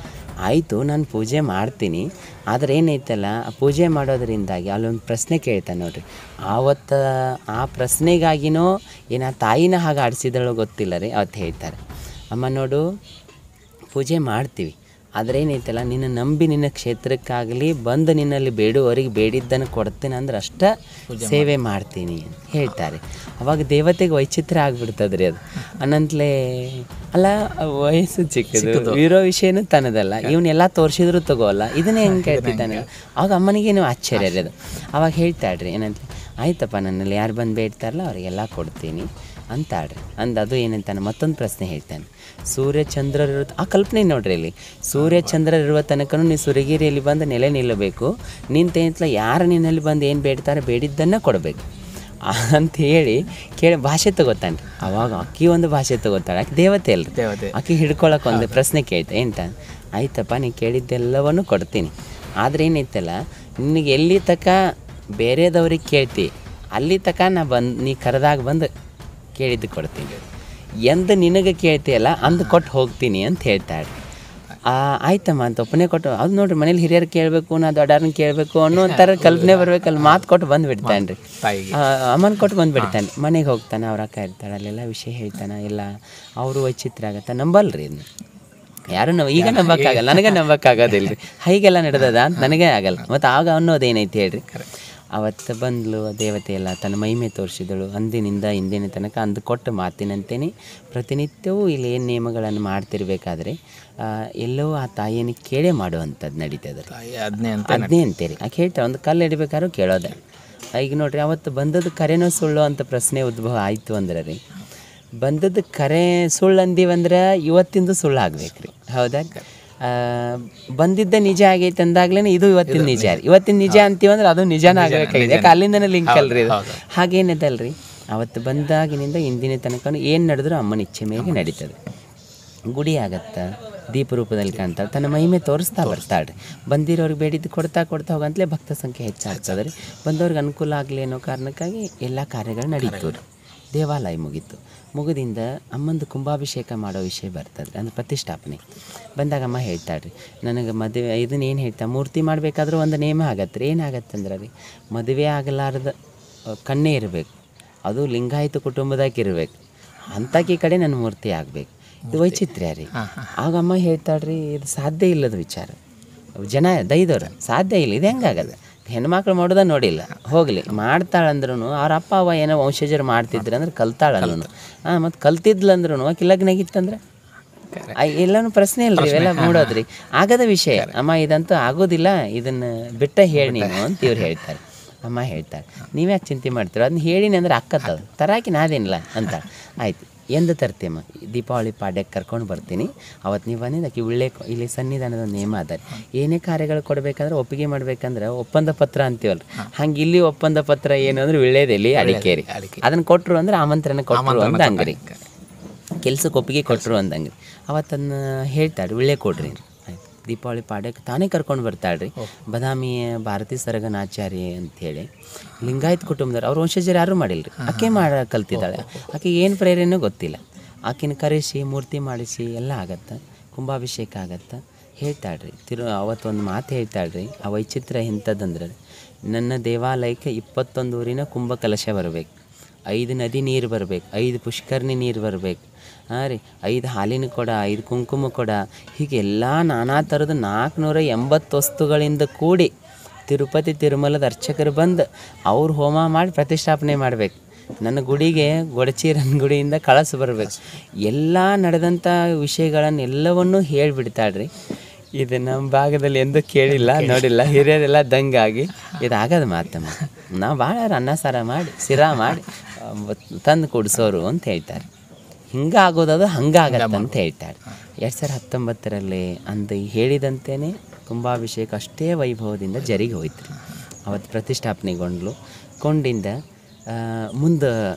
ಆಯಿತು, ನಾನು ಪೂಜೆ ಮಾಡ್ತೀನಿ, ಆದರೆ ಏನೈತಲ್ಲ ಆ ಪೂಜೆ ಮಾಡೋದ್ರಿಂದಾಗಿ ಅಲ್ಲೊಂದು ಪ್ರಶ್ನೆ ಕೇಳ್ತಾನೆ ನೋಡ್ರಿ. ಆವತ್ತು ಆ ಪ್ರಶ್ನೆಗಾಗಿನೋ ಏನು ಆ ತಾಯಿನ ಹಾಗೆ ಆಡಿಸಿದಳೋ ಗೊತ್ತಿಲ್ಲ ರೀ. ಅವತ್ತು ಹೇಳ್ತಾರೆ, ಅಮ್ಮ ನೋಡು, ಪೂಜೆ ಮಾಡ್ತೀವಿ, ಆದರೆ ಏನೈತಲ್ಲ ನಿನ್ನ ನಂಬಿ ನಿನ್ನ ಕ್ಷೇತ್ರಕ್ಕಾಗಲಿ ಬಂದು ನಿನ್ನಲ್ಲಿ ಬೇಡುವವರಿಗೆ ಬೇಡಿದ್ದನ್ನು ಕೊಡ್ತೀನಿ ಅಂದ್ರೆ ಅಷ್ಟೇ ಸೇವೆ ಮಾಡ್ತೀನಿ ಅಂತ ಹೇಳ್ತಾರೆ. ಅವಾಗ ದೇವತೆಗೆ ವೈಚಿತ್ರ್ಯ ಆಗ್ಬಿಡ್ತದೆ ರೀ. ಅದು ಅನ್ನಂತಲೇ ಅಲ್ಲ, ವಯಸ್ಸು ಚಿಕ್ಕದು, ಇರೋ ವಿಷಯನೂ ತನ್ನದಲ್ಲ, ಇವನ್ನೆಲ್ಲ ತೋರಿಸಿದ್ರು ತಗೋಲ್ಲ, ಇದನ್ನೇ ಹೆಂಗೆ ಕೇಳ್ತಿದ್ದಾನೆ. ಆವಾಗ ಅಮ್ಮನಿಗೇನು ಆಶ್ಚರ್ಯ ರೀ ಅದು. ಅವಾಗ ಹೇಳ್ತಾಳ್ರಿ ಏನಂತ, ಆಯ್ತಪ್ಪ, ನನ್ನಲ್ಲಿ ಯಾರು ಬಂದು ಬೇಡ್ತಾರಲ್ಲ ಅವರಿಗೆಲ್ಲ ಕೊಡ್ತೀನಿ ಅಂತಾಳ್ರಿ. ಅದು ಏನಂತಾನೆ ಮತ್ತೊಂದು ಪ್ರಶ್ನೆ ಹೇಳ್ತಾನೆ, ಸೂರ್ಯ ಚಂದ್ರರಿರೋ ಆ ಕಲ್ಪನೆ ನೋಡ್ರಿ, ಇಲ್ಲಿ ಸೂರ್ಯ ಚಂದ್ರರಿರುವ ತನಕನೂ ನೀನು ಸುರಗಿರಿಯಲ್ಲಿ ಬಂದು ನೆಲೆ ನಿಲ್ಲಬೇಕು, ನಿಂತೇಂತಲ ಯಾರು ನಿನ್ನಲ್ಲಿ ಬಂದು ಏನು ಬೇಡ್ತಾರೆ ಬೇಡಿದ್ದನ್ನು ಕೊಡಬೇಕು ಅಂತ ಹೇಳಿ ಭಾಷೆ ತಗೋತಾನೆ ರೀ. ಅವಾಗ ಅಕ್ಕಿ ಒಂದು ಭಾಷೆ ತಗೋತಾಳೆ, ಆಕೆ ದೇವತೆ ಅಲ್ರಿ, ಆಕೆ ಹಿಡ್ಕೊಳಕ್ಕೆ ಒಂದು ಪ್ರಶ್ನೆ ಕೇಳ್ತಾ ಎಂತ, ಆಯ್ತಪ್ಪ ನೀನು ಕೇಳಿದ್ದೆಲ್ಲವನ್ನು ಕೊಡ್ತೀನಿ, ಆದರೆ ಏನೈತಲ್ಲ ನಿನಗೆ ಎಲ್ಲಿ ತನಕ ಬೇರೆದವ್ರಿಗೆ ಕೇಳ್ತಿ ಅಲ್ಲಿ ತನಕ ನೀ ಕರೆದಾಗ ಬಂದು ಕೇಳಿದ್ದು ಕೊಡ್ತೀನಿ, ಎಂದು ನಿನಗೆ ಕೇಳ್ತೀಯಲ್ಲ ಅಂದು ಕೊಟ್ಟು ಹೋಗ್ತೀನಿ ಅಂತ ಹೇಳ್ತಾಳೆ. ಆಯ್ತಮ್ಮ ಅಂತ ಒಪ್ಪನೆ ಕೊಟ್ಟು, ಅದು ನೋಡ್ರಿ ಮನೇಲಿ ಹಿರಿಯರು ಕೇಳಬೇಕು, ನಾ ದೊಡ್ಡವ್ರನ್ನ ಕೇಳಬೇಕು ಅನ್ನೋ ಒಂಥರ ಕಲ್ಪನೆ ಬರ್ಬೇಕಲ್ಲ, ಮಾತು ಕೊಟ್ಟು ಬಂದುಬಿಡ್ತಾನೆ ರೀ. ಅಮ್ಮನ ಕೊಟ್ಟು ಬಂದುಬಿಡ್ತಾನೆ, ಮನೆಗೆ ಹೋಗ್ತಾನೆ, ಅವ್ರ ಅಕ್ಕ ಇರ್ತಾಳೆ, ಅಲ್ಲೆಲ್ಲ ವಿಷಯ ಹೇಳ್ತಾನೆ, ಎಲ್ಲ ಅವರು ವೈಚಿತ್ರ ಆಗತ್ತೆ, ನಂಬಲ್ರಿ ಇದನ್ನ ಯಾರು ಈಗ ನಂಬಕ್ಕಾಗಲ್ಲ, ನನಗೆ ನಂಬಕ್ಕಾಗೋದಿಲ್ಲ ರೀ, ಹೀಗೆಲ್ಲ ನಡೆದದ ಅಂತ ನನಗೇ ಆಗಲ್ಲ. ಮತ್ತು ಆಗ ಅನ್ನೋದೇನೈತಿ ಹೇಳ್ರಿ, ಅವತ್ತು ಬಂದಳು ದೇವತೆ ಎಲ್ಲ ತನ್ನ ಮಹಿಮೆ ತೋರಿಸಿದಳು. ಅಂದಿನಿಂದ ಇಂದಿನ ತನಕ ಅಂದು ಕೊಟ್ಟು ಮಾತಿನಂತೇನೆ ಪ್ರತಿನಿತ್ಯವೂ ಇಲ್ಲಿ ಏನು ನಿಯಮಗಳನ್ನು ಮಾಡ್ತಿರ್ಬೇಕಾದ್ರೆ ಎಲ್ಲೋ ಆ ತಾಯಿಯನ್ನು ಕೇಳೇ ಮಾಡುವಂಥದ್ದು ನಡೀತದೆ. ಅದನ್ನೇ ಅಂತೇರಿ ಆಕೆ ಹೇಳ್ತಾರೆ, ಒಂದು ಕಲ್ಲು ಹಿಡಿಬೇಕಾದ್ರೂ ಕೇಳೋದೆ. ಈಗ ನೋಡ್ರಿ, ಅವತ್ತು ಬಂದದ್ದು ಕರೆನೋ ಸುಳ್ಳು ಅಂತ ಪ್ರಶ್ನೆ ಉದ್ಭವ ಆಯಿತು ಅಂದ್ರೆ ರೀ, ಬಂದದ್ದು ಕರೆ ಸುಳ್ಳು ಅಂದೀವಂದ್ರೆ ಇವತ್ತಿಂದು ಸುಳ್ಳು ಆಗ್ಬೇಕು ರೀ, ಹೌದಾ? ಬಂದಿದ್ದ ನಿಜ ಆಗೈತೆ ಅಂದಾಗ್ಲೇ ಇದು ಇವತ್ತಿನ ನಿಜ ರೀ. ಇವತ್ತಿನ ನಿಜ ಅಂತೀವಂದ್ರೆ ಅದು ನಿಜಾನ ಆಗಬೇಕಾಗಿದೆ, ಯಾಕೆ ಅಲ್ಲಿಂದನೇ ಲಿಂಕ್ ಅಲ್ರಿ ಇದು. ಹಾಗೇನಿದಲ್ರಿ, ಅವತ್ತು ಬಂದಾಗಿನಿಂದ ಇಂದಿನ ತನಕ ಏನು ನಡೆದ್ರೂ ಅಮ್ಮನ ಇಚ್ಛೆ ಮೇಲೆ ನಡೀತದೆ. ಗುಡಿ ಆಗತ್ತೆ, ದೀಪ ರೂಪದಲ್ಲಿ ಕಾಣ್ತಾಳೆ, ತನ್ನ ಮಹಿಮೆ ತೋರಿಸ್ತಾ ಬರ್ತಾಳೆ. ಬಂದಿರೋರಿಗೆ ಬೇಡಿದ್ದು ಕೊಡ್ತಾ ಹೋಗಂತಲೇ ಭಕ್ತ ಸಂಖ್ಯೆ ಹೆಚ್ಚಾಗ್ತದೆ ರೀ. ಬಂದವ್ರಿಗೆ ಅನುಕೂಲ ಆಗಲಿ ಅನ್ನೋ ಕಾರಣಕ್ಕಾಗಿ ಎಲ್ಲ ಕಾರ್ಯಗಳು ನಡೀತು ರೀ. ದೇವಾಲಯ ಮುಗಿದಿಂದ ಅಮ್ಮಂದು ಕುಂಭಾಭಿಷೇಕ ಮಾಡೋ ವಿಷಯ ಬರ್ತದೆ, ಅಂದರೆ ಪ್ರತಿಷ್ಠಾಪನೆ ಬಂದಾಗ ಅಮ್ಮ ಹೇಳ್ತಾಳೆ ರೀ, ನನಗೆ ಮದುವೆ ಇದನ್ನ ಏನು ಹೇಳ್ತಾ ಮೂರ್ತಿ ಮಾಡಬೇಕಾದ್ರೂ ಒಂದು ನೇಮ ಆಗತ್ತೆ ರೀ. ಏನಾಗತ್ತೆ ಅಂದ್ರೆ ರೀ, ಮದುವೆ ಆಗಲಾರ್ದ ಕಣ್ಣೇ ಇರಬೇಕು, ಅದು ಲಿಂಗಾಯತ ಕುಟುಂಬದಾಗ ಇರಬೇಕು, ಅಂಥಕ್ಕಿ ಕಡೆ ನನ್ನ ಮೂರ್ತಿ ಆಗಬೇಕು, ಇದು ವೈಚಿತ್ರ್ಯ ರೀ. ಆಗ ಅಮ್ಮ ಹೇಳ್ತಾಳೆ ರೀ, ಇದು ಸಾಧ್ಯ ಇಲ್ಲದ ವಿಚಾರ, ಜನ ದೈದವ್ರು ಸಾಧ್ಯ ಇಲ್ಲ, ಇದು ಹೆಂಗಾಗದ, ಹೆಣ್ಮಕ್ಳು ಮಾಡೋದ ನೋಡಿಲ್ಲ, ಹೋಗಲಿ ಮಾಡ್ತಾಳಂದ್ರೂ ಅವ್ರ ಅಪ್ಪ ಅವ ಏನೋ ವಂಶಜರು ಮಾಡ್ತಿದ್ರು ಅಂದ್ರೆ ಕಲ್ತಾಳಲ್ಲೂ, ಮತ್ತು ಕಲ್ತಿದ್ಲಂದ್ರೂ ಆಕೆ ಲಗ್ನಾಗಿತ್ತಂದ್ರೆ ಎಲ್ಲಾನು ಪ್ರಶ್ನೆ ಇಲ್ರಿ, ಇವೆಲ್ಲ ನೋಡೋದ್ರಿ ಆಗದ ವಿಷಯ. ಅಮ್ಮ ಇದಂತೂ ಆಗೋದಿಲ್ಲ, ಇದನ್ನ ಬಿಟ್ಟ ಹೇಳಿ ನೀನು ಅಂತ ಇವ್ರು ಹೇಳ್ತಾರೆ. ಅಮ್ಮ ಹೇಳ್ತಾರೆ, ನೀವ್ಯಾಕೆ ಚಿಂತೆ ಮಾಡ್ತೀರೋ, ಅದನ್ನ ಹೇಳಿನಿ ಅಂದ್ರೆ ಅಕ್ಕತ್ತದ ತರಾಕಿ ನಾದೇನಿಲ್ಲ ಅಂತ. ಆಯ್ತು, ಎಂದು ತರ್ತೀಯಮ್ಮ, ದೀಪಾವಳಿ ಪಾಡ್ಯಕ್ಕೆ ಕರ್ಕೊಂಡು ಬರ್ತೀನಿ, ಅವತ್ತು ನೀವು ಬಂದಿದ್ದು ಆಕೆ ಇಲ್ಲಿ ಸನ್ನಿಧಾನದ ನೇಮ ಅದ, ಏನೇ ಕಾರ್ಯಗಳು ಕೊಡಬೇಕಂದ್ರೆ ಒಪ್ಪಿಗೆ ಮಾಡ್ಬೇಕಂದ್ರೆ ಒಪ್ಪಂದ ಪತ್ರ ಅಂತೀವಲ್ರಿ, ಹಂಗೆ ಇಲ್ಲಿ ಒಪ್ಪಂದ ಪತ್ರ ಏನು ಅಂದ್ರೆ ವಿಳ್ಳೆದೆಲ್ಲಿ ಅಡಿಕೇರಿ, ಅದನ್ನು ಕೊಟ್ಟರು ಅಂದ್ರೆ ಆಮಂತ್ರಣ ಕೊಟ್ಟರು ಅಂತ ಹಂಗ್ರಿ, ಕೆಲ್ಸಕ್ಕೆ ಒಪ್ಪಿಗೆ ಕೊಟ್ಟರು ಅಂದಂಗೆ. ಅವತ್ತನ್ನು ಹೇಳ್ತಾಳೆ, ವಿಳ್ಳೆ ಕೊಡ್ರಿ. ದೀಪಾವಳಿ ಪಾಡ್ಯಕ್ಕೆ ತಾನೇ ಕರ್ಕೊಂಡು ಬರ್ತಾಳ್ರಿ. ಬದಾಮಿ ಭಾರತಿ ಸರಗನಾಚಾರ್ಯ ಅಂಥೇಳಿ ಲಿಂಗಾಯತ್ ಕುಟುಂಬದವ್ರು, ಅವ್ರ ವಂಶಜರು ಯಾರೂ ಮಾಡಿಲ್ರಿ, ಆಕೆ ಕಲ್ತಿದ್ದಾಳೆ. ಆಕೆಗೆ ಏನು ಪ್ರೇರಣೆನೂ ಗೊತ್ತಿಲ್ಲ. ಆಕೆನ ಕರೆಸಿ ಮೂರ್ತಿ ಮಾಡಿಸಿ ಎಲ್ಲ ಆಗತ್ತೆ, ಕುಂಭಾಭಿಷೇಕ ಆಗತ್ತೆ. ಹೇಳ್ತಾಳ್ರಿ ಅವತ್ತೊಂದು ಮಾತು ಹೇಳ್ತಾಳ್ರಿ, ಆ ವೈಚಿತ್ರ್ಯ ಎಂಥದ್ದಂದ್ರೆ, ನನ್ನ ದೇವಾಲಯಕ್ಕೆ 21 ಊರಿನ ಕುಂಭ ಕಲಶ ಬರಬೇಕು, 5 ನದಿ ನೀರು ಬರಬೇಕು, 5 ಪುಷ್ಕರಣಿ ನೀರು ಬರಬೇಕು, ಹಾಂ ರೀ, 5 ಹಾಲಿನ ಕೊಡ, 5 ಕುಂಕುಮ ಕೊಡ, ಹೀಗೆ ಎಲ್ಲ ನಾನಾ ಥರದ 480 ವಸ್ತುಗಳಿಂದ ಕೂಡಿ ತಿರುಪತಿ ತಿರುಮಲದ ಅರ್ಚಕರು ಬಂದು ಅವ್ರು ಹೋಮ ಮಾಡಿ ಪ್ರತಿಷ್ಠಾಪನೆ ಮಾಡಬೇಕು. ನನ್ನ ಗುಡಿಗೆ ಗೊಡಚೀರನ ಗುಡಿಯಿಂದ ಕಳಸ ಬರಬೇಕು. ಎಲ್ಲ ನಡೆದಂಥ ವಿಷಯಗಳನ್ನೆಲ್ಲವನ್ನೂ ಹೇಳಿಬಿಡ್ತಾಳ್ರಿ. ಇದು ನಮ್ಮ ಭಾಗದಲ್ಲಿ ಎಂದೂ ಕೇಳಿಲ್ಲ, ನೋಡಿಲ್ಲ, ಹಿರಿಯರೆಲ್ಲ ದಂಗಾಗಿ ಇದಾಗದ ಮಾತಮ್ಮ. ನಾವು ಭಾಳ ಅನ್ನ ಸಾರ ಮಾಡಿ ಸಿರಾ ಮಾಡಿ ತಂದು ಕೊಡಿಸೋರು ಅಂತ ಹೇಳ್ತಾರೆ. ಹಿಂಗಾಗೋದದು ಹಂಗಾಗತ್ತೆ ಅಂತ ಹೇಳ್ತಾರೆ. 2019ರಲ್ಲಿ ಅಂದು ಹೇಳಿದಂತೆಯೇ ಕುಂಭಾಭಿಷೇಕ ಅಷ್ಟೇ ವೈಭವದಿಂದ ಜರಿಗೆ ಹೋಯ್ತು ರೀ. ಅವತ್ತು ಪ್ರತಿಷ್ಠಾಪನೆಗೊಂಡ್ಲು. ಕೊಂಡಿಂದ ಮುಂದೆ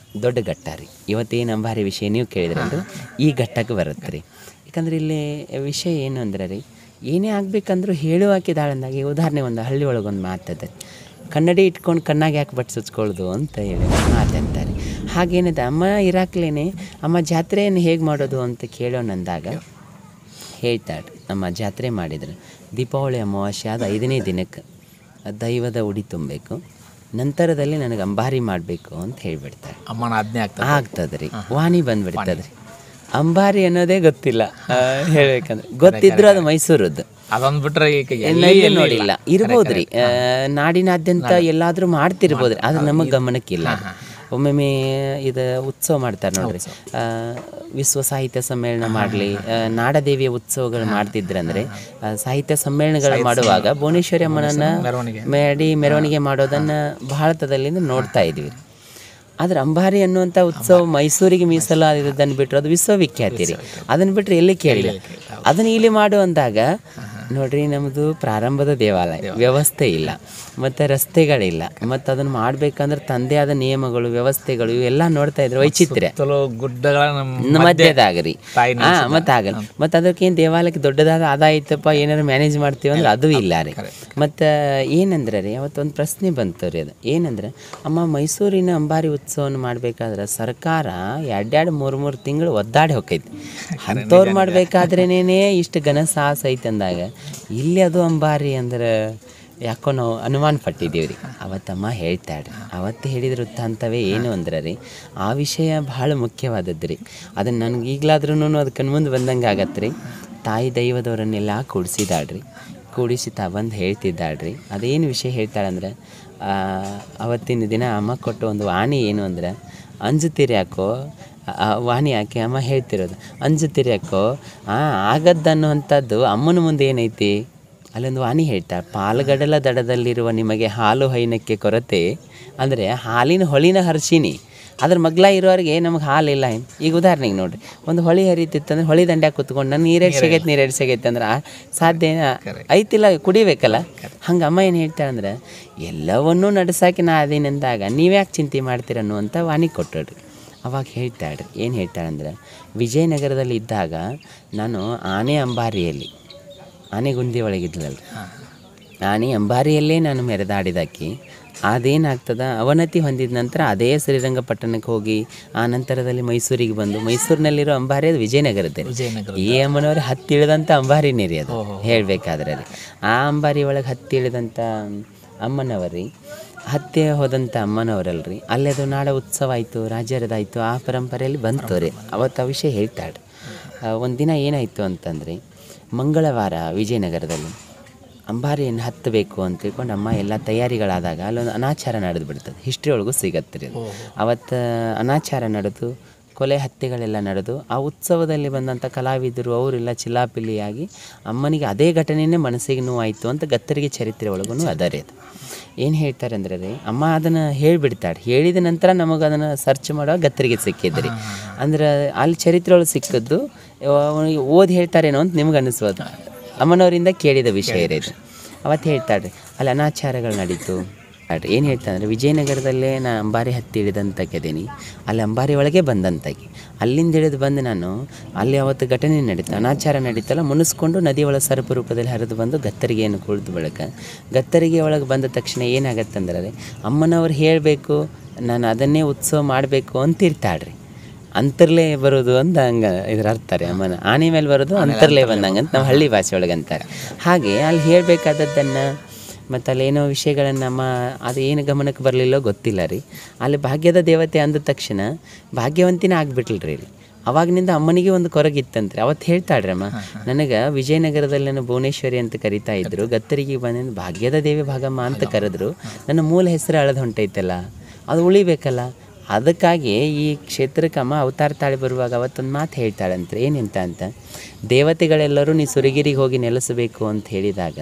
ದೊಡ್ಡ ಘಟ್ಟ ರೀ. ಇವತ್ತೇನು ಅಂಬಾರಿ ವಿಷಯ ನೀವು ಕೇಳಿದ್ರಂದ್ರೆ ಈ ಘಟ್ಟಕ್ಕೆ ಬರುತ್ತೆ ರೀ. ಯಾಕಂದ್ರೆ ಇಲ್ಲಿ ವಿಷಯ ಏನು ಅಂದ್ರೆ ರೀ, ಏನೇ ಆಗಬೇಕಂದ್ರೂ ಹೇಳುವಾಕಿದಾಳಂದಾಗಿ ಉದಾಹರಣೆ ಒಂದು ಹಳ್ಳಿ ಒಳಗೊಂದು ಮಾತದೆ, ಕನ್ನಡಿ ಇಟ್ಕೊಂಡು ಕಣ್ಣಾಗೆ ಯಾಕೆ ಬಟ್ ಸುಚ್ಕೊಳ್ಳೋದು ಅಂತ ಹೇಳಿ ಮಾತಂತಾರೆ. ಹಾಗೇನಿದೆ ಅಮ್ಮ ಇರಾಕ್ಲೇನೆ ಅಮ್ಮ ಜಾತ್ರೆಯನ್ನು ಹೇಗೆ ಮಾಡೋದು ಅಂತ ಕೇಳೋಣಂದಾಗ ಹೇಳ್ತಾಳೆ, ನಮ್ಮ ಜಾತ್ರೆ ಮಾಡಿದ್ರೆ ದೀಪಾವಳಿ ಅಮಾವಾಸ್ಯೆ ಆದ 5ನೇ ದಿನಕ್ಕೆ ದೈವದ ಉಡಿ ತುಂಬಬೇಕು, ನಂತರದಲ್ಲಿ ನನಗೆ ಅಂಬಾರಿ ಮಾಡಬೇಕು ಅಂತ ಹೇಳಿಬಿಡ್ತಾಳೆ. ಅಮ್ಮನ ಆಜ್ಞೆ ಆಗ್ತದೆ ರೀ, ವಾಣಿ ಬಂದ್ಬಿಡ್ತದೆ ರೀ. ಅಂಬಾರಿ ಅನ್ನೋದೇ ಗೊತ್ತಿಲ್ಲ ಹೇಳ್ಬೇಕಂದ್ರೆ, ಗೊತ್ತಿದ್ರು ಅದು ಮೈಸೂರದ್ದು, ಅದೊಂದು ಬಿಟ್ರೆ ನೋಡಿಲ್ಲ ಇರ್ಬೋದ್ರಿ. ನಾಡಿನಾದ್ಯಂತ ಎಲ್ಲಾದರೂ ಮಾಡ್ತಿರ್ಬೋದ್ರಿ, ಆದ್ರೆ ನಮಗೆ ಗಮನಕ್ಕಿಲ್ಲ. ಒಮ್ಮೊಮ್ಮೆ ಇದು ಉತ್ಸವ ಮಾಡ್ತಾರೆ ನೋಡ್ರಿ, ವಿಶ್ವ ಸಾಹಿತ್ಯ ಸಮ್ಮೇಳನ ಮಾಡಲಿ, ನಾಡದೇವಿಯ ಉತ್ಸವಗಳು ಮಾಡ್ತಿದ್ರಂದ್ರೆ ಸಾಹಿತ್ಯ ಸಮ್ಮೇಳನಗಳು ಮಾಡುವಾಗ ಭುವನೇಶ್ವರಿ ಅಮ್ಮನನ್ನು ಮೆರವಣಿಗೆ ಮಾಡೋದನ್ನು ಭಾರತದಲ್ಲಿಂದ ನೋಡ್ತಾ ಇದ್ವಿ. ಆದರೆ ಅಂಬಾರಿ ಅನ್ನುವಂಥ ಉತ್ಸವ ಮೈಸೂರಿಗೆ ಮೀಸಲಾದನ್ನು ಬಿಟ್ಟರೆ ಅದು ವಿಶ್ವವಿಖ್ಯಾತಿ ರೀ. ಅದನ್ನು ಬಿಟ್ಟರೆ ಎಲ್ಲಿ ಕೇಳಿಲ್ಲ. ಅದನ್ನು ಇಲ್ಲಿ ಮಾಡುವಂದಾಗ ನೋಡ್ರಿ, ನಮ್ಮದು ಪ್ರಾರಂಭದ ದೇವಾಲಯ, ವ್ಯವಸ್ಥೆ ಇಲ್ಲ, ಮತ್ತು ರಸ್ತೆಗಳಿಲ್ಲ, ಮತ್ತು ಅದನ್ನು ಮಾಡಬೇಕಂದ್ರೆ ತಂದೆ ಆದ ನಿಯಮಗಳು ವ್ಯವಸ್ಥೆಗಳು ಇವೆಲ್ಲ ನೋಡ್ತಾ ಇದ್ರೆ ವೈಚಿತ್ರ್ಯ ಗುಡ್ಡಗಳ ಮಧ್ಯದಾಗ ರೀ. ಮತ್ತು ಆಗಲ್ಲ. ಮತ್ತು ಅದಕ್ಕೇನು ದೇವಾಲಯಕ್ಕೆ ದೊಡ್ಡದಾದ ಆದಾಯ ಇತ್ತಪ್ಪ ಏನಾರು ಮ್ಯಾನೇಜ್ ಮಾಡ್ತೀವಿ ಅಂದ್ರೆ ಅದು ಇಲ್ಲ ರೀ. ಮತ್ತು ಏನಂದ್ರೆ ರೀ, ಅವತ್ತೊಂದು ಪ್ರಶ್ನೆ ಬಂತು ರೀ, ಅದು ಏನಂದ್ರೆ, ಅಮ್ಮ ಮೈಸೂರಿನ ಅಂಬಾರಿ ಉತ್ಸವವನ್ನು ಮಾಡಬೇಕಾದ್ರೆ ಸರ್ಕಾರ 2-3 ತಿಂಗಳು ಒದ್ದಾಡಿ ಹೋಗೈತಿ, ಅಂಥವ್ರು ಮಾಡಬೇಕಾದ್ರೇನೇ ಇಷ್ಟು ಘನ ಸಾಹಸ ಐತೆ ಅಂದಾಗ ಇಲ್ಲಿ ಅದು ಅಂಬಾರಿ ಅಂದ್ರೆ ಯಾಕೋ ನಾವು ಅನುಮಾನ ಪಟ್ಟಿದ್ದೀವಿ ರೀ. ಅವತ್ತಮ್ಮ ಹೇಳ್ತಾಳೆ, ಅವತ್ತು ಹೇಳಿದ ವೃತ್ತಾಂತವೇ ಏನು ಅಂದ್ರೆ ರೀ, ಆ ವಿಷಯ ಭಾಳ ಮುಖ್ಯವಾದದ್ದು ರೀ. ಅದನ್ನು ನನಗೆ ಈಗಲಾದ್ರೂ ಅದಕ್ಕೆ ಮುಂದೆ ಬಂದಂಗೆ ಆಗತ್ತೆ ರೀ. ತಾಯಿ ದೈವದವರನ್ನೆಲ್ಲ ಕೂಡಿಸಿದಾಳ್ರಿ, ಕೂಡಿಸಿ ಬಂದು ಹೇಳ್ತಿದ್ದಾಳ್ರಿ. ಅದೇನು ವಿಷಯ ಹೇಳ್ತಾಳಂದ್ರೆ, ಅವತ್ತಿನ ದಿನ ಅಮ್ಮ ಕೊಟ್ಟು ಒಂದು ವಾಣಿ ಏನು ಅಂದ್ರೆ, ಅಂಜುತ್ತೀರಿ ಯಾಕೋ ವಾಣಿ ಯಾಕೆ ಅಮ್ಮ ಹೇಳ್ತಿರೋದು, ಅಂಜುತ್ತೀರಿ ಯಾಕೋ ಆಗದ್ದನ್ನುವಂಥದ್ದು ಅಮ್ಮನ ಮುಂದೆ ಏನೈತಿ, ಅಲ್ಲೊಂದು ವಾಣಿ ಹೇಳ್ತಾಳೆ, ಪಾಲುಗಡಲ ದಡದಲ್ಲಿರುವ ನಿಮಗೆ ಹಾಲು ಹೈನಕ್ಕೆ ಕೊರತೆ ಅಂದರೆ ಹಾಲಿನ ಹೊಳಿನ ಹರ್ಷಿನಿ, ಅದ್ರ ಮಗ್ಲ ಇರೋರಿಗೆ ನಮಗೆ ಹಾಲಿಲ್ಲ. ಈಗ ಉದಾಹರಣೆಗೆ ನೋಡಿರಿ, ಒಂದು ಹೊಳಿ ಹರಿತಿತ್ತಂದ್ರೆ ಹೊಳಿ ದಂಡ್ಯಾಗ ಕೂತ್ಕೊಂಡು ನಾನು ನೀರೆಡ್ ಸಿಗೈತೆ ಅಂದ್ರೆ ಸಾಧ್ಯ ಐತಿಲ್ಲ, ಕುಡಿಬೇಕಲ್ಲ. ಹಂಗೆ ಅಮ್ಮ ಏನು ಹೇಳ್ತಾಳೆ ಅಂದ್ರೆ, ಎಲ್ಲವನ್ನೂ ನಡೆಸಾಕಿ ನಾ ಅದೇನಂದಾಗ ನೀವ್ಯಾಕೆ ಚಿಂತೆ ಮಾಡ್ತೀರ ಅನ್ನುವಂಥ ವಾಣಿ ಕೊಟ್ಟೋಡ್ರಿ. ಅವಾಗ ಹೇಳ್ತಾಳ್ರಿ, ಏನು ಹೇಳ್ತಾಳಂದ್ರೆ, ವಿಜಯನಗರದಲ್ಲಿ ಇದ್ದಾಗ ನಾನು ಆನೆ ಅಂಬಾರಿಯಲ್ಲಿ, ಆನೆಗುಂದಿ ಒಳಗಿದ್ಲಲ್ಲ, ಆನೆ ಅಂಬಾರಿಯಲ್ಲೇ ನಾನು ಮೆರೆದಾಡಿದಾಕಿ ಅದೇನಾಗ್ತದೆ, ಅವನತಿ ಹೊಂದಿದ ನಂತರ ಅದೇ ಶ್ರೀರಂಗಪಟ್ಟಣಕ್ಕೆ ಹೋಗಿ ಆ ನಂತರದಲ್ಲಿ ಮೈಸೂರಿಗೆ ಬಂದು ಮೈಸೂರಿನಲ್ಲಿರೋ ಅಂಬಾರಿ ಅದು ವಿಜಯನಗರದ್ದೇ. ಈ ಅಮ್ಮನವ್ರು ಹತ್ತಿಳಿದಂಥ ಅಂಬಾರಿನೇ ರೀ ಅದು ಹೇಳಬೇಕಾದ್ರೆ ರೀ. ಆ ಅಂಬಾರಿ ಒಳಗೆ ಹತ್ತಿಳಿದಂಥ ಅಮ್ಮನವರಿ, ಹತ್ಯೆ ಹೋದಂಥ ಅಮ್ಮನವರಲ್ರಿ, ಅಲ್ಲೇ ಅದು ನಾಡ ಉತ್ಸವ ಆಯಿತು, ರಾಜ್ಯರದಾಯಿತು, ಆ ಪರಂಪರೆಯಲ್ಲಿ ಬಂತು ರೀ. ಅವತ್ತು ಆ ವಿಷಯ ಹೇಳ್ತಾಳೆ. ಒಂದು ದಿನ ಏನಾಯಿತು ಅಂತಂದರೆ, ಮಂಗಳವಾರ ವಿಜಯನಗರದಲ್ಲಿ ಅಂಬಾರಿಯನ್ನು ಹತ್ತಬೇಕು ಅಂತ ತಿಳ್ಕೊಂಡು ಅಮ್ಮ ಎಲ್ಲ ತಯಾರಿಗಳಾದಾಗ ಅಲ್ಲೊಂದು ಅನಾಚಾರ ನಡೆದು ಬಿಡ್ತದೆ. ಹಿಸ್ಟ್ರಿ ಒಳಗೂ ಸಿಗತ್ತೆ ರೀ. ಅವತ್ತು ಅನಾಚಾರ ನಡೆದು ಕೊಲೆ ಹತ್ಯೆಗಳೆಲ್ಲ ನಡೆದು ಆ ಉತ್ಸವದಲ್ಲಿ ಬಂದಂಥ ಕಲಾವಿದರು ಅವರೆಲ್ಲ ಚಿಲಾಪಿಲಿಯಾಗಿ ಅಮ್ಮನಿಗೆ ಅದೇ ಘಟನೆಯೇ ಮನಸ್ಸಿಗೆ ನೋವಾಯಿತು ಅಂತ ಗತ್ತರಿಗೆ ಚರಿತ್ರೆ ಒಳಗೂ ಅದರೇ ಅದು. ಏನು ಹೇಳ್ತಾರೆ ಅಂದರೆ ರೀ, ಅಮ್ಮ ಅದನ್ನು ಹೇಳಿಬಿಡ್ತಾಳೆ. ಹೇಳಿದ ನಂತರ ನಮಗೆ ಅದನ್ನು ಸರ್ಚ್ ಮಾಡೋ ಗತ್ತರಿಗೆ ಸಿಕ್ಕಿದ್ರಿ. ಅಂದ್ರೆ ಅಲ್ಲಿ ಚರಿತ್ರೆ ಒಳಗೆ ಸಿಕ್ಕಿದ್ದು ಓದಿ ಹೇಳ್ತಾರೇನೋ ಅಂತ ನಿಮ್ಗೆ ಅನ್ನಿಸ್ಬೋದು. ಅಮ್ಮನವರಿಂದ ಕೇಳಿದ ವಿಷಯ ಇದು. ಅವತ್ತು ಹೇಳ್ತಾಳ್ರಿ, ಅಲ್ಲಿ ಅನಾಚಾರಗಳು ನಡೀತು. ಏನು ಹೇಳ್ತಾರೆ ಅಂದರೆ, ವಿಜಯನಗರದಲ್ಲೇ ನಾನು ಅಂಬಾರಿ ಹತ್ತಿ ಇಳಿದಂತಕ್ಕಿದ್ದೀನಿ, ಅಲ್ಲಿ ಅಂಬಾರಿ ಒಳಗೆ ಬಂದಂತಾಗಿ ಅಲ್ಲಿಂದ ಹಿಡಿದು ಬಂದು ನಾನು ಅಲ್ಲಿ ಅವತ್ತು ಘಟನೆ ನಡೀತು, ಅನಾಚಾರ ನಡೀತಲ್ಲ, ಮುನಿಸ್ಕೊಂಡು ನದಿ ಒಳಗೆ ಸರಪು ರೂಪದಲ್ಲಿ ಹರಿದು ಬಂದು ಗತ್ತರಿಗೆಯನ್ನು ಕುಳಿತು ಬಳಿಕ ಗತ್ತರಿಗೆ ಒಳಗೆ ಬಂದ ತಕ್ಷಣ ಏನಾಗತ್ತಂದ್ರೆ ಅಮ್ಮನವ್ರು ಹೇಳಬೇಕು, ನಾನು ಅದನ್ನೇ ಉತ್ಸವ ಮಾಡಬೇಕು ಅಂತಿರ್ತಾಳ್ರಿ. ಅಂತರ್ಲೇ ಬರೋದು ಅಂತ ಹಂಗೆ ಇದ್ರ ಅರ್ಥ ರೀ. ಅಮ್ಮನ ಆನೆ ಮೇಲೆ ಬರೋದು ಅಂತರ್ಲೇ ಬಂದಂಗೆ ಅಂತ ನಾವು ಹಳ್ಳಿ ಭಾಷೆ ಒಳಗೆ ಅಂತಾರೆ. ಹಾಗೆ ಅಲ್ಲಿ ಹೇಳಬೇಕಾದದ್ದನ್ನು ಮತ್ತು ಅಲ್ಲೇನೋ ವಿಷಯಗಳನ್ನು ನಮ್ಮ ಅದು ಏನು ಗಮನಕ್ಕೆ ಬರಲಿಲ್ಲೋ ಗೊತ್ತಿಲ್ಲ ರೀ. ಅಲ್ಲಿ ಭಾಗ್ಯದ ದೇವತೆ ಅಂದ ತಕ್ಷಣ ಭಾಗ್ಯವಂತಿನೇ ಆಗಿಬಿಟ್ಲ್ರಿ ಇಲ್ಲಿ. ಅವಾಗಿನಿಂದ ಅಮ್ಮನಿಗೆ ಒಂದು ಕೊರಗಿತ್ತಂತ್ರಿ. ಅವತ್ತು ಹೇಳ್ತಾಳ್ರಿ ಅಮ್ಮ, ನನಗೆ ವಿಜಯನಗರದಲ್ಲಿ ನಾನು ಭುವನೇಶ್ವರಿ ಅಂತ ಕರಿತಾ ಇದ್ದರು, ಗತ್ತರಿಗೆ ಬಂದು ಭಾಗ್ಯದ ದೇವಿ ಭಾಗಮ್ಮ ಅಂತ ಕರೆದ್ರು, ನನ್ನ ಮೂಲ ಹೆಸರು ಅಳದು ಹೊಂಟೈತಲ್ಲ, ಅದು ಉಳಿಬೇಕಲ್ಲ. ಅದಕ್ಕಾಗಿ ಈ ಕ್ಷೇತ್ರಕ್ಕೆ ಅಮ್ಮ ಅವತಾರ ತಾಳಿ ಬರುವಾಗ ಅವತ್ತೊಂದು ಮಾತು ಹೇಳ್ತಾಳಂತ್ರಿ. ಏನಂತ ಅಂತ, ದೇವತೆಗಳೆಲ್ಲರೂ ನೀ ಸುರಗಿರಿಗೆ ಹೋಗಿ ನೆಲೆಸಬೇಕು ಅಂತ ಹೇಳಿದಾಗ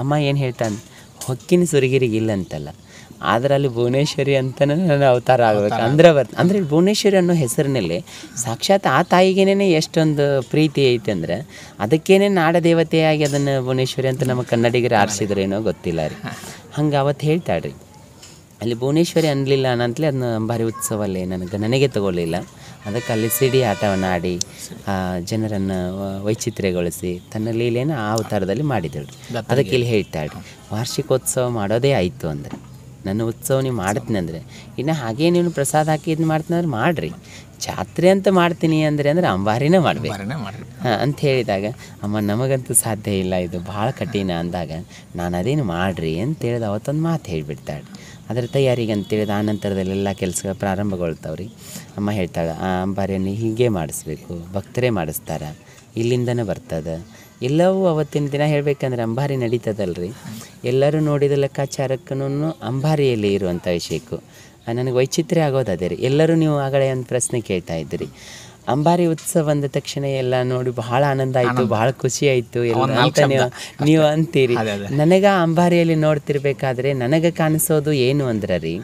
ಅಮ್ಮ ಏನು ಹೇಳ್ತಾನೆ, ಹೊಕ್ಕಿನ ಸುರಗಿರಿಗೆ ಇಲ್ಲ ಅಂತಲ್ಲ, ಆದರೆ ಅಲ್ಲಿ ಭುವನೇಶ್ವರಿ ಅಂತಲೇ ನನ್ನ ಅವತಾರ ಆಗಬೇಕು ಅಂದರೆ ಭುವನೇಶ್ವರಿ ಅನ್ನೋ ಹೆಸರಿನಲ್ಲಿ ಸಾಕ್ಷಾತ್ ಆ ತಾಯಿಗೇನೆ ಎಷ್ಟೊಂದು ಪ್ರೀತಿ ಐತೆ ಅಂದರೆ ಅದಕ್ಕೇನೆ ನಾಡ ದೇವತೆಯಾಗಿ ಅದನ್ನು ಭುವನೇಶ್ವರಿ ಅಂತ ನಮ್ಮ ಕನ್ನಡಿಗರು ಆರಿಸಿದ್ರೇನೋ ಗೊತ್ತಿಲ್ಲ ರೀ. ಹಂಗೆ ಅವತ್ತು ಹೇಳ್ತಾಳ್ರಿ, ಅಲ್ಲಿ ಭುವನೇಶ್ವರಿ ಅನ್ನಲಿಲ್ಲ ಅನ್ನಂತಲೇ ಅದನ್ನ ಅಂಬಾರಿ ಉತ್ಸವಲ್ಲಿ ನನಗೆ ತಗೊಳ್ಳಿಲ್ಲ. ಅದಕ್ಕೆ ಅಲ್ಲಿ ಸಿಡಿ ಆಟವನ್ನು ಆಡಿ ಜನರನ್ನು ವೈಚಿತ್ರ್ಯಗೊಳಿಸಿ ತನ್ನ ಲೀಲೆಯನ್ನು ಆ ಅವತಾರದಲ್ಲಿ ಮಾಡಿದಳು. ಅದಕ್ಕೆ ಇಲ್ಲಿ ಹೇಳ್ತಾಳೆ, ವಾರ್ಷಿಕೋತ್ಸವ ಮಾಡೋದೇ ಆಯಿತು ಅಂದರೆ ನನ್ನ ಉತ್ಸವ ನೀವು ಮಾಡ್ತೀನಿ ಅಂದರೆ, ಇನ್ನು ಹಾಗೇ ನೀವು ಪ್ರಸಾದ ಹಾಕಿ ಇದು ಮಾಡ್ತೀನಿ ಅಂದ್ರೆ ಮಾಡಿರಿ, ಜಾತ್ರೆ ಅಂತ ಮಾಡ್ತೀನಿ ಅಂದರೆ ಅಂಬಾರಿನೇ ಮಾಡಬೇಕು ಅಂತ ಹೇಳಿದಾಗ ಅಮ್ಮ ನಮಗಂತೂ ಸಾಧ್ಯ ಇಲ್ಲ, ಇದು ಭಾಳ ಕಠಿಣ ಅಂದಾಗ ನಾನು ಅದೇನು ಮಾಡಿರಿ ಅಂತ ಹೇಳಿದ ಅವತ್ತೊಂದು ಮಾತು ಹೇಳಿಬಿಡ್ತಾಳೆ. ಅದರ ತಯಾರಿಗೆ ಅಂತೇಳಿದ ಆ ನಂತರದಲ್ಲೆಲ್ಲ ಕೆಲಸ ಪ್ರಾರಂಭಗೊಳ್ತಾವ್ರಿ. ಅಮ್ಮ ಹೇಳ್ತಾಳೆ, ಆ ಅಂಬಾರಿಯನ್ನು ಹೀಗೆ ಮಾಡಿಸ್ಬೇಕು, ಭಕ್ತರೇ ಮಾಡಿಸ್ತಾರೆ, ಇಲ್ಲಿಂದನೇ ಬರ್ತದೆ ಎಲ್ಲವೂ. ಅವತ್ತಿನ ದಿನ ಹೇಳಬೇಕಂದ್ರೆ ಅಂಬಾರಿ ನಡೀತದಲ್ರಿ, ಎಲ್ಲರೂ ನೋಡಿದ ಲೆಕ್ಕಾಚಾರಕ್ಕೂ ಅಂಬಾರಿಯಲ್ಲಿ ಇರುವಂಥ ವಿಷಯಕ್ಕೂ ನನಗೆ ವೈಚಿತ್ರ್ಯ ಆಗೋದು ಅದೇ ರೀ. ಎಲ್ಲರೂ ನೀವು ಆಗಲೇ ಒಂದು ಪ್ರಶ್ನೆ ಕೇಳ್ತಾ ಇದ್ದೀರಿ, ಅಂಬಾರಿ ಉತ್ಸವ ಅಂದ ತಕ್ಷಣ ಎಲ್ಲ ನೋಡಿ ಬಹಳ ಆನಂದ ಆಯಿತು, ಬಹಳ ಖುಷಿ ಆಯಿತು ಎಲ್ಲ ಅಂತ ನೀವು ಅಂತೀರಿ. ನನಗೆ ಅಂಬಾರಿಯಲ್ಲಿ ನೋಡ್ತಿರ್ಬೇಕಾದ್ರೆ ನನಗೆ ಕಾಣಿಸೋದು ಏನು ಅಂದ್ರೆ ರೀ,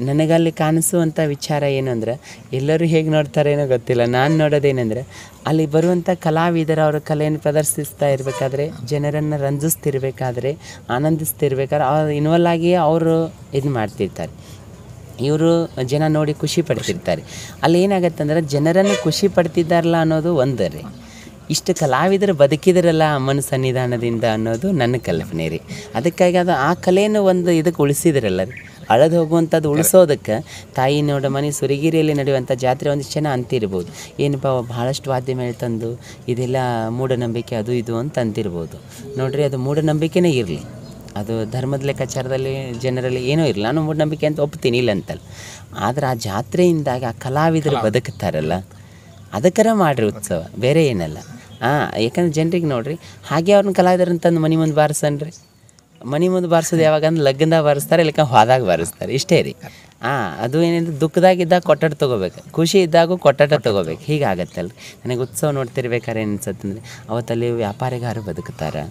ನನಗಲ್ಲಿ ಕಾಣಿಸುವಂಥ ವಿಚಾರ ಏನು ಅಂದ್ರೆ, ಎಲ್ಲರೂ ಹೇಗೆ ನೋಡ್ತಾರೇನೋ ಗೊತ್ತಿಲ್ಲ, ನಾನು ನೋಡೋದೇನೆಂದರೆ ಅಲ್ಲಿ ಬರುವಂಥ ಕಲಾವಿದರು ಅವರ ಕಲೆಯನ್ನು ಪ್ರದರ್ಶಿಸ್ತಾ ಇರಬೇಕಾದ್ರೆ, ಜನರನ್ನು ರಂಜಿಸ್ತಿರ್ಬೇಕಾದ್ರೆ, ಆನಂದಿಸ್ತಿರ್ಬೇಕಾದ್ರೆ ಇನ್ವಾಲ್ವ್ ಆಗಿ ಅವರು ಇದು ಮಾಡ್ತಿರ್ತಾರೆ. ಇವರು ಜನ ನೋಡಿ ಖುಷಿ ಪಡ್ತಿರ್ತಾರೆ. ಅಲ್ಲಿ ಏನಾಗತ್ತಂದ್ರೆ ಜನರನ್ನು ಖುಷಿ ಪಡ್ತಿದ್ದಾರಲ್ಲ ಅನ್ನೋದು ಒಂದು ರೀ, ಇಷ್ಟು ಕಲಾವಿದರು ಬದುಕಿದ್ರಲ್ಲ ಅಮ್ಮನ ಸನ್ನಿಧಾನದಿಂದ ಅನ್ನೋದು ನನ್ನ ಕಲ್ಪನೆ ರೀ. ಅದಕ್ಕಾಗಿ ಅದು ಆ ಕಲೆಯನ್ನು ಒಂದು ಇದಕ್ಕೆ ಉಳಿಸಿದ್ರಲ್ಲ ರೀ, ಅಳದು ಹೋಗುವಂಥದ್ದು ಉಳಿಸೋದಕ್ಕೆ ತಾಯಿ ನೋಡ ಮನೆ ಸುರಗಿರಿಯಲ್ಲಿ ನಡೆಯುವಂಥ ಜಾತ್ರೆ ಒಂದಿಷ್ಟು ಜನ ಅಂತಿರ್ಬೋದು, ಏನಪ್ಪ ಭಾಳಷ್ಟು ವಾದ್ಯ ಮೇಲೆ ತಂದು ಇದೆಲ್ಲ ಮೂಢನಂಬಿಕೆ ಅದು ಇದು ಅಂತ ಅಂತಿರ್ಬೋದು. ನೋಡ್ರಿ, ಅದು ಮೂಢನಂಬಿಕೆನೇ ಇರಲಿ, ಅದು ಧರ್ಮದ ಲೆಕ್ಕಾಚಾರದಲ್ಲಿ ಜನರಲ್ಲಿ ಏನೋ ಇರಲಿ, ನಾನು ಮೂಢನಂಬಿಕೆ ಅಂತ ಒಪ್ತೀನಿ ಇಲ್ಲ ಅಂತಲ್ಲ, ಆದರೆ ಆ ಜಾತ್ರೆಯಿಂದಾಗ ಆ ಕಲಾವಿದರು ಬದುಕ್ತಾರಲ್ಲ ಅದಕ್ಕರ ಮಾಡಿರಿ ಉತ್ಸವ, ಬೇರೆ ಏನಲ್ಲ. ಯಾಕಂದ್ರೆ ಜನರಿಗೆ ನೋಡ್ರಿ, ಹಾಗೆ ಅವ್ರನ್ನ ಕಲಾವಿದರಂತಂದು ಮನೆ ಮುಂದೆ ಬಾರಿಸನ್ರಿ, ಮನೆ ಮುಂದೆ ಬಾರಿಸೋದು ಯಾವಾಗ ಅಂದ್ರೆ ಲಗ್ನದಾಗ ಬಾರಿಸ್ತಾರೆ, ಇಲ್ಲಕ ಹೋದಾಗ ಬಾರಿಸ್ತಾರೆ, ಇಷ್ಟೇ ರೀ. ಅದು ಏನಿದೆ, ದುಃಖದಾಗಿದ್ದಾಗ ಕೊಟ್ಟಾಟ ತೊಗೋಬೇಕು, ಖುಷಿ ಇದ್ದಾಗ ಕೊಟ್ಟಾಟ ತೊಗೋಬೇಕು, ಹೀಗಾಗತ್ತಲ್ಲ. ನನಗೆ ಉತ್ಸವ ನೋಡ್ತಿರ್ಬೇಕಾದ್ರೆ ಏನು ಅನ್ಸತ್ತಂದ್ರೆ, ಅವತ್ತಲ್ಲಿ ವ್ಯಾಪಾರಿಗಾರರು ಬದುಕ್ತಾರೆ,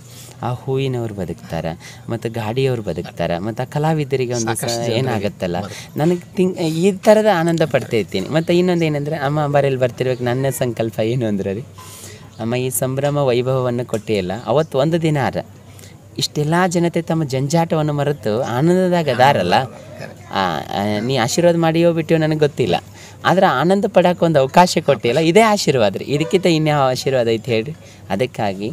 ಆ ಹೂವಿನವ್ರು ಬದುಕ್ತಾರೆ, ಮತ್ತು ಗಾಡಿಯವ್ರು ಬದುಕ್ತಾರೆ, ಮತ್ತು ಆ ಕಲಾವಿದರಿಗೆ ಒಂದು ಏನಾಗತ್ತಲ್ಲ, ನನಗೆ ಈ ಥರದ ಆನಂದ ಪಡ್ತಾಯಿರ್ತೀನಿ. ಮತ್ತು ಇನ್ನೊಂದು ಏನಂದರೆ, ಅಮ್ಮ ಅಂಬಾರಿಯಲ್ಲಿ ಬರ್ತಿರ್ಬೇಕು, ನನ್ನ ಸಂಕಲ್ಪ ಏನು ಅಂದ್ರೆ ರೀ, ಅಮ್ಮ ಈ ಸಂಭ್ರಮ ವೈಭವವನ್ನು ಕೊಟ್ಟಿಲ್ಲ, ಅವತ್ತು ಒಂದು ದಿನ ಇಷ್ಟೆಲ್ಲ ಜನತೆ ತಮ್ಮ ಜಂಜಾಟವನ್ನು ಮರೆತು ಆನಂದದಾಗ ಅದಾರಲ್ಲ, ನೀ ಆಶೀರ್ವಾದ ಮಾಡಿಯೋ ಬಿಟ್ಟಿಯೋ ನನಗೆ ಗೊತ್ತಿಲ್ಲ, ಆದರೆ ಆನಂದ ಪಡೋಕೆ ಒಂದು ಅವಕಾಶ ಕೊಟ್ಟಿಲ್ಲ, ಇದೇ ಆಶೀರ್ವಾದ ರೀ, ಇದಕ್ಕಿಂತ ಇನ್ಯಾವ ಆಶೀರ್ವಾದ ಐತೆ ಹೇಳ್ರಿ. ಅದಕ್ಕಾಗಿ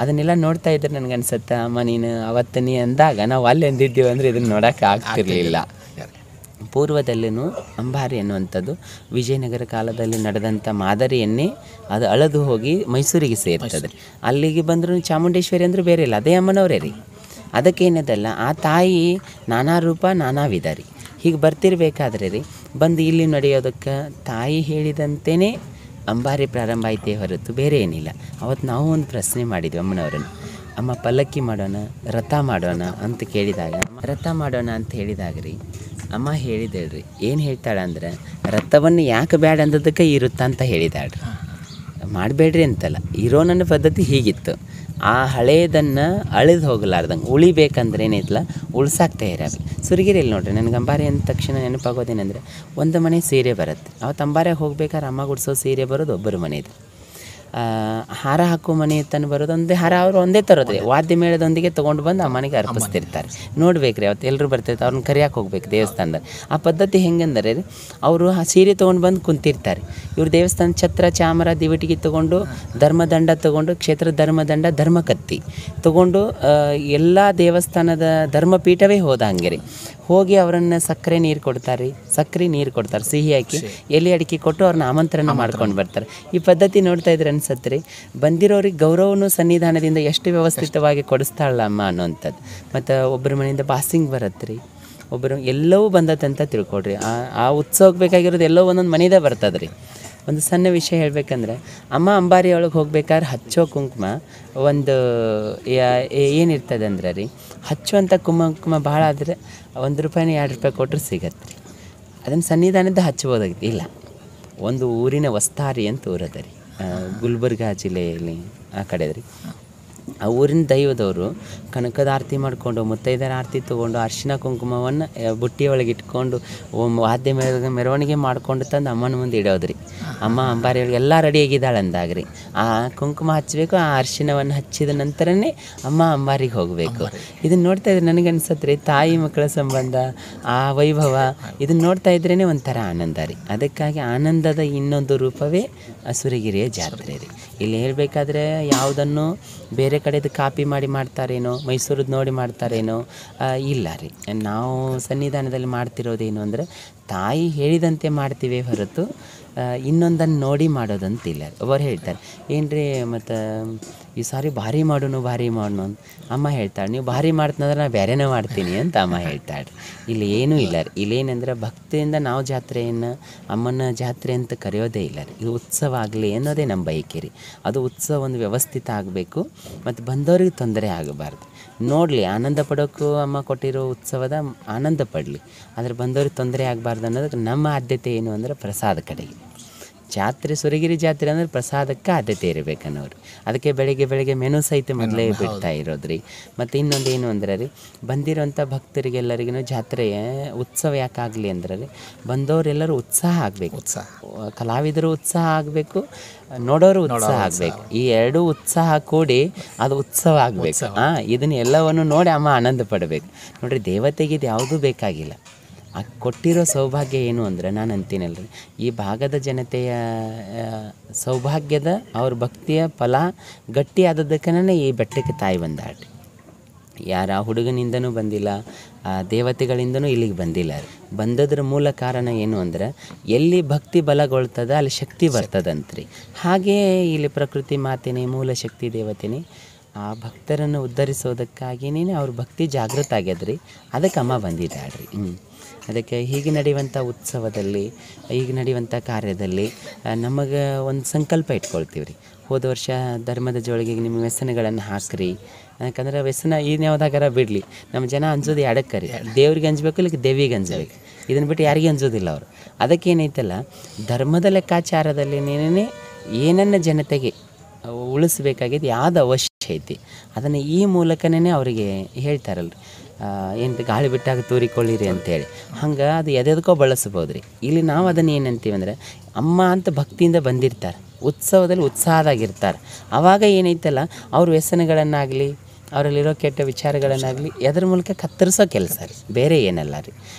ಅದನ್ನೆಲ್ಲ ನೋಡ್ತಾ ಇದ್ರೆ ನನಗೆ ಅನ್ಸುತ್ತೆ, ಅಮ್ಮ ನೀನು ಅವತ್ತು ನೀ ಅಂದಾಗ ನಾವು ಅಲ್ಲಿ ಅಂದಿದ್ದೀವಿ ಅಂದರೆ ಇದನ್ನು ನೋಡೋಕೆ ಆಗ್ತಿರ್ಲಿಲ್ಲ. ಪೂರ್ವದಲ್ಲೂ ಅಂಬಾರಿ ಅನ್ನುವಂಥದ್ದು ವಿಜಯನಗರ ಕಾಲದಲ್ಲಿ ನಡೆದಂಥ ಮಾದರಿಯನ್ನೇ ಅದು ಅಳೆದು ಹೋಗಿ ಮೈಸೂರಿಗೆ ಸೇರ್ತದೆ. ಅಲ್ಲಿಗೆ ಬಂದರೂ ಚಾಮುಂಡೇಶ್ವರಿ ಅಂದರೆ ಬೇರೆ ಇಲ್ಲ, ಅದೇ ಅಮ್ಮನವರೇ ರೀ. ಅದಕ್ಕೇನದಲ್ಲ, ಆ ತಾಯಿ ನಾನಾ ರೂಪ ನಾನಾ ವಿಧ ರೀ. ಹೀಗೆ ಬರ್ತಿರ್ಬೇಕಾದ್ರೆ ರೀ, ಬಂದು ಇಲ್ಲಿ ನಡೆಯೋದಕ್ಕೆ ತಾಯಿ ಹೇಳಿದಂತೆಯೇ ಅಂಬಾರಿ ಪ್ರಾರಂಭ ಆಯ್ತೇ ಹೊರತು ಬೇರೆ ಏನಿಲ್ಲ. ಅವತ್ತು ನಾವು ಒಂದು ಪ್ರಶ್ನೆ ಮಾಡಿದ್ವಿ ಅಮ್ಮನವರನ್ನು, ಅಮ್ಮ ಪಲ್ಲಕ್ಕಿ ಮಾಡೋಣ, ರಥ ಮಾಡೋಣ ಅಂತ ಕೇಳಿದಾಗ, ರಥ ಮಾಡೋಣ ಅಂತ ಹೇಳಿದಾಗ ರೀ, ಅಮ್ಮ ಹೇಳಿದೇಳ್ರಿ, ಏನು ಹೇಳ್ತಾಳೆ ಅಂದ್ರೆ ರಥವನ್ನು ಯಾಕೆ ಬ್ಯಾಡ ಅಂದದಕ್ಕೆ ಇರುತ್ತ ಅಂತ ಹೇಳಿದಾಳ್ರಿ. ಮಾಡಬೇಡ್ರಿ ಅಂತಲ್ಲ, ಇರೋ ನನ್ನ ಪದ್ಧತಿ ಹೀಗಿತ್ತು. ಆ ಹಳೇದನ್ನು ಅಳಿದು ಹೋಗಲಾರ್ದಂಗೆ ಉಳಿಬೇಕಂದ್ರೆ ಏನೈತಲ್ಲ ಉಳ್ಸಾಕ್ತಾ ಇರಬೇಕು. ಸುರಗಿರಿಯಲ್ಲಿ ನೋಡ್ರಿ, ನನಗೆ ಅಂಬಾರಿ ಅಂದ ತಕ್ಷಣ ನೆನಪಾಗೋದೇನೆಂದರೆ, ಒಂದು ಮನೆ ಸೀರೆ ಬರುತ್ತೆ. ಅವತ್ತು ಅಂಬಾರ್ಯಾಗ ಹೋಗ್ಬೇಕಾದ್ರೆ ಅಮ್ಮ ಗುಡಿಸೋ ಸೀರೆ ಬರೋದು ಒಬ್ಬರು ಮನೆಯದು. ಹಾರ ಹಾಕೋ ಮನೆ ತನಕ ಬರೋದು ಒಂದೇ ಹಾರ, ಅವರು ಒಂದೇ ತರೋದು ರೀ. ವಾದ್ಯ ಮೇಳದೊಂದಿಗೆ ತೊಗೊಂಡು ಬಂದು ಆ ಮನೆಗೆ ಅರ್ಪಿಸ್ತಿರ್ತಾರೆ. ನೋಡ್ಬೇಕು ರೀ, ಅವತ್ತು ಎಲ್ಲರೂ ಬರ್ತಿರ್ತಾರೆ, ಅವ್ರನ್ನ ಕರಿಯಾಕೆ ಹೋಗ್ಬೇಕು ದೇವಸ್ಥಾನದಾಗ. ಆ ಪದ್ಧತಿ ಹೆಂಗಂದರೆ ರೀ, ಅವರು ಆ ಸೀರೆ ತೊಗೊಂಡು ಬಂದು ಕುಂತಿರ್ತಾರೆ. ಇವ್ರು ದೇವಸ್ಥಾನ ಛತ್ರ ಚಾಮರ ದಿವಟಿಗೆ ತೊಗೊಂಡು, ಧರ್ಮದಂಡ ತೊಗೊಂಡು, ಕ್ಷೇತ್ರ ಧರ್ಮದಂಡ ಧರ್ಮಕತ್ತಿ ತೊಗೊಂಡು ಎಲ್ಲ ದೇವಸ್ಥಾನದ ಧರ್ಮಪೀಠವೇ ಹೋದ ಹಂಗೆ ರೀ. ಹೋಗಿ ಅವರನ್ನು ಸಕ್ಕರೆ ನೀರು ಕೊಡ್ತಾರೆ, ಸಿಹಿ ಹಾಕಿ ಎಲೆ ಅಡಿಕೆ ಕೊಟ್ಟು ಅವ್ರನ್ನ ಆಮಂತ್ರಣ ಮಾಡ್ಕೊಂಡು ಬರ್ತಾರೆ. ಈ ಪದ್ಧತಿ ನೋಡ್ತಾ ಇದ್ರೆ ಅನ್ಸತ್ತೆ ರೀ, ಬಂದಿರೋರಿಗೆ ಗೌರವನೂ ಸನ್ನಿಧಾನದಿಂದ ಎಷ್ಟು ವ್ಯವಸ್ಥಿತವಾಗಿ ಕೊಡಿಸ್ತಾಳಲ್ಲ ಅಮ್ಮ ಅನ್ನೋವಂಥದ್ದು. ಮತ್ತು ಒಬ್ಬರ ಮನೆಯಿಂದ ಬಾಸಿಂಗ್ ಬರುತ್ತೆ ರೀ, ಒಬ್ಬರು ಎಲ್ಲವೂ ಬಂದತ್ತಂತ ತಿಳ್ಕೊಡ್ರಿ. ಆ ಉತ್ಸವಕ್ಕೆ ಬೇಕಾಗಿರೋದು ಎಲ್ಲೋ ಒಂದೊಂದು ಮನೆಯದೇ ಬರ್ತದೆ ರೀ. ಒಂದು ಸಣ್ಣ ವಿಷಯ ಹೇಳ್ಬೇಕಂದ್ರೆ, ಅಮ್ಮ ಅಂಬಾರಿ ಒಳಗೆ ಹೋಗ್ಬೇಕಾದ್ರೆ ಹಚ್ಚೋ ಕುಂಕುಮ ಒಂದು ಏನಿರ್ತದೆ ಅಂದ್ರೆ ರೀ, ಹಚ್ಚುವಂಥ ಕುಂಕುಮ ಭಾಳ ಆದರೆ ₹1 ₹2 ಕೊಟ್ಟರು ಸಿಗತ್ತೆ ರೀ. ಅದನ್ನು ಸನ್ನಿಧಾನದ ಹಚ್ಬೋದಾಗಿತ್ತು. ಇಲ್ಲ, ಒಂದು ಊರಿನ ವಸ್ತಾರಿ ಅಂತ ಊರದ ರೀ, ಗುಲ್ಬರ್ಗ ಜಿಲ್ಲೆಯಲ್ಲಿ ಆ ಕಡೆ ರೀ. ಆ ಊರಿನ ದೈವದವರು ಕನಕದ ಆರತಿ ಮಾಡಿಕೊಂಡು, ಮುತ್ತೈದರ ಆರತಿ ತೊಗೊಂಡು, ಅರಿಶಿನ ಕುಂಕುಮವನ್ನು ಬುಟ್ಟಿಯೊಳಗೆ ಇಟ್ಕೊಂಡು ವಾದ್ಯ ಮೆರವಣಿಗೆ ಮಾಡ್ಕೊಂಡು ತಂದು ಅಮ್ಮನ ಮುಂದೆ ಇಡೋದ್ರಿ. ಅಮ್ಮ ಅಂಬಾರಿ ಒಳಗೆ ಎಲ್ಲ ರೆಡಿಯಾಗಿದ್ದಾಳೆ ಅಂದಾಗ್ರಿ. ಆ ಕುಂಕುಮ ಹಚ್ಚಬೇಕು, ಆ ಅರಿಶಿನವನ್ನು ಹಚ್ಚಿದ ನಂತರನೇ ಅಮ್ಮ ಅಂಬಾರಿಗೆ ಹೋಗಬೇಕು. ಇದನ್ನು ನೋಡ್ತಾ ಇದ್ರೆ ನನಗೆ ಅನ್ಸತ್ತೆ ರೀ, ತಾಯಿ ಮಕ್ಕಳ ಸಂಬಂಧ, ಆ ವೈಭವ, ಇದನ್ನು ನೋಡ್ತಾ ಇದ್ರೇ ಒಂಥರ ಆನಂದ ರೀ. ಅದಕ್ಕಾಗಿ ಆನಂದದ ಇನ್ನೊಂದು ರೂಪವೇ ಸುರಗಿರಿಯ ಜಾತ್ರೆ ರೀ. ಇಲ್ಲಿ ಹೇಳಬೇಕಾದ್ರೆ ಯಾವುದನ್ನು ಬೇರೆ ಕಡೆದು ಕಾಪಿ ಮಾಡಿ ಮಾಡ್ತಾರೇನೋ, ಮೈಸೂರದ್ದು ನೋಡಿ ಮಾಡ್ತಾರೇನೋ ಇಲ್ಲ ರೀ. ನಾವು ಸನ್ನಿಧಾನದಲ್ಲಿ ಮಾಡ್ತಿರೋದೇನು ಅಂದರೆ, ತಾಯಿ ಹೇಳಿದಂತೆ ಮಾಡ್ತೀವಿ ಹೊರತು ಇನ್ನೊಂದನ್ನು ನೋಡಿ ಮಾಡೋದಂತಿಲ್ಲ. ಒಬ್ಬರು ಹೇಳ್ತಾರೆ, ಏನು ರೀ ಮತ್ತು ಈ ಸಾರಿ ಭಾರಿ ಮಾಡೋಣ ಅಂತ. ಅಮ್ಮ ಹೇಳ್ತಾಳೆ, ನೀವು ಭಾರಿ ಮಾಡ್ತಂದ್ರೆ ನಾನು ಬೇರೆನೇ ಮಾಡ್ತೀನಿ ಅಂತ ಅಮ್ಮ ಹೇಳ್ತಾಳೆ. ಇಲ್ಲಿ ಏನೂ ಇಲ್ಲ ರೀ. ಇಲ್ಲೇನೆಂದ್ರೆ ಭಕ್ತಿಯಿಂದ ನಾವು ಜಾತ್ರೆಯನ್ನು ಅಮ್ಮನ ಜಾತ್ರೆ ಅಂತ ಕರೆಯೋದೇ ಇಲ್ಲ ರೀ. ಇದು ಉತ್ಸವ ಆಗಲಿ ಅನ್ನೋದೇ ನಮ್ಮ ಬಯಕೆ ರೀ. ಅದು ಉತ್ಸವ ಒಂದು ವ್ಯವಸ್ಥಿತ ಆಗಬೇಕು ಮತ್ತು ಬಂದವ್ರಿಗೆ ತೊಂದರೆ ಆಗಬಾರ್ದು. ನೋಡಲಿ, ಆನಂದ ಪಡೋಕ್ಕೂ ಅಮ್ಮ ಕೊಟ್ಟಿರೋ ಉತ್ಸವದ ಆನಂದ ಪಡಲಿ, ಆದರೆ ಬಂದವ್ರಿಗೆ ತೊಂದರೆ ಆಗಬಾರ್ದು ಅನ್ನೋದಕ್ಕೆ ನಮ್ಮ ಆದ್ಯತೆ ಏನು ಅಂದರೆ ಪ್ರಸಾದ ಕಡೆಗೆ. ಜಾತ್ರೆ, ಸುರಗಿರಿ ಜಾತ್ರೆ ಅಂದರೆ ಪ್ರಸಾದಕ್ಕೆ ಆದ್ಯತೆ ಇರಬೇಕನ್ನೋರು. ಅದಕ್ಕೆ ಬೆಳಗ್ಗೆ ಮೆನು ಸಹಿತ ಮೊದಲೇ ಬಿಡ್ತಾ ಇರೋದ್ರಿ. ಮತ್ತು ಇನ್ನೊಂದು ಏನು ಅಂದರೆ ರೀ, ಬಂದಿರೋಂಥ ಭಕ್ತರಿಗೆಲ್ಲರಿಗೂ ಜಾತ್ರೆಯ ಉತ್ಸವ ಯಾಕಾಗಲಿ ಅಂದ್ರೆ ರೀ, ಬಂದವರೆಲ್ಲರೂ ಉತ್ಸಾಹ ಆಗಬೇಕು. ಕಲಾವಿದರು ಉತ್ಸಾಹ ಆಗಬೇಕು, ನೋಡೋರು ಉತ್ಸಾಹ ಆಗಬೇಕು. ಈ ಎರಡೂ ಉತ್ಸಾಹ ಕೂಡಿ ಅದು ಉತ್ಸವ ಆಗಬೇಕು. ಇದನ್ನ ಎಲ್ಲವನ್ನು ನೋಡಿ ಅಮ್ಮ ಆನಂದ ಪಡಬೇಕು. ನೋಡಿರಿ, ದೇವತೆಗೆ ಇದು ಯಾವುದೂ ಬೇಕಾಗಿಲ್ಲ. ಕೊಟ್ಟಿರೋ ಸೌಭಾಗ್ಯ ಏನು ಅಂದರೆ, ನಾನು ಅಂತೀನಲ್ರಿ, ಈ ಭಾಗದ ಜನತೆಯ ಸೌಭಾಗ್ಯದ ಅವ್ರ ಭಕ್ತಿಯ ಫಲ ಗಟ್ಟಿ ಆದದ್ದಕ್ಕನೇ ಈ ಬೆಟ್ಟಕ್ಕೆ ತಾಯಿ ಬಂದಾಳ್ರಿ. ಯಾರ ಹುಡುಗನಿಂದನೂ ಬಂದಿಲ್ಲ, ದೇವತೆಗಳಿಂದನೂ ಇಲ್ಲಿಗೆ ಬಂದಿಲ್ಲ ರೀ. ಬಂದದ್ರ ಮೂಲ ಕಾರಣ ಏನು ಅಂದರೆ, ಎಲ್ಲಿ ಭಕ್ತಿ ಬಲಗೊಳ್ತದ ಅಲ್ಲಿ ಶಕ್ತಿ ಬರ್ತದಂತ್ರಿ. ಹಾಗೆಯೇ ಇಲ್ಲಿ ಪ್ರಕೃತಿ ಮಾತೆನೇ ಮೂಲ ಶಕ್ತಿ ದೇವತೆನೇ ಆ ಭಕ್ತರನ್ನು ಉದ್ಧರಿಸೋದಕ್ಕಾಗಿಯೇ ಅವ್ರ ಭಕ್ತಿ ಜಾಗೃತ ಆಗ್ಯದ್ರಿ. ಅದಕ್ಕೆ ಅಮ್ಮ ಬಂದಿದ್ದಾಳ್ರಿ. ಅದಕ್ಕೆ ಹೀಗೆ ನಡೆಯುವಂಥ ಉತ್ಸವದಲ್ಲಿ, ಈಗ ನಡೆಯುವಂಥ ಕಾರ್ಯದಲ್ಲಿ ನಮಗೆ ಒಂದು ಸಂಕಲ್ಪ ಇಟ್ಕೊಳ್ತೀವಿ ರೀ. ಹೋದ ವರ್ಷ ಧರ್ಮದ ಜೋಳಿಗೆಗೆ ನಿಮ್ಮ ವ್ಯಸನಗಳನ್ನು ಹಾಕ್ರಿ. ಯಾಕಂದ್ರೆ ವ್ಯಸನ ಇನ್ಯಾವುದಾಗಾರ ಬಿಡಲಿ, ನಮ್ಮ ಜನ ಅಂಜೋದು ಎಡಕ್ಕೆ ರೀ. ದೇವ್ರಿಗೆ ಅಂಜಬೇಕು, ಇಲ್ಲ ದೇವಿಗೆ ಅಂಜಬೇಕು. ಇದನ್ನು ಬಿಟ್ಟು ಯಾರಿಗೆ ಅಂಜೋದಿಲ್ಲ ಅವರು. ಅದಕ್ಕೇನೈತಲ್ಲ, ಧರ್ಮದ ಲೆಕ್ಕಾಚಾರದಲ್ಲಿ ಏನನ್ನ ಜನತೆಗೆ ಉಳಿಸ್ಬೇಕಾಗಿದ್ದು ಯಾವ್ದು ಅವಶ್ಯ ಐತಿ ಅದನ್ನು ಈ ಮೂಲಕನೇ ಅವರಿಗೆ ಹೇಳ್ತಾರಲ್ರಿ. ಏನು ಗಾಳಿ ಬಿಟ್ಟಾಗ ತೂರಿಕೊಳ್ಳಿರಿ ಅಂತೇಳಿ, ಹಂಗೆ ಅದು ಎದೆದಕ್ಕೋ ಬಳಸ್ಬೋದು ರೀ. ಇಲ್ಲಿ ನಾವು ಅದನ್ನು ಏನಂತೀವಿ ಅಂದರೆ, ಅಮ್ಮ ಅಂತ ಭಕ್ತಿಯಿಂದ ಬಂದಿರ್ತಾರೆ, ಉತ್ಸವದಲ್ಲಿ ಉತ್ಸಾಹದಾಗಿರ್ತಾರೆ. ಆವಾಗ ಏನೈತಲ್ಲ, ಅವ್ರ ವ್ಯಸನಗಳನ್ನಾಗಲಿ ಅವರಲ್ಲಿರೋ ಕೆಟ್ಟ ವಿಚಾರಗಳನ್ನಾಗಲಿ ಎದ್ರ ಮೂಲಕ ಕತ್ತರಿಸೋ ಕೆಲಸ ರೀ, ಬೇರೆ ಏನಲ್ಲ ರೀ.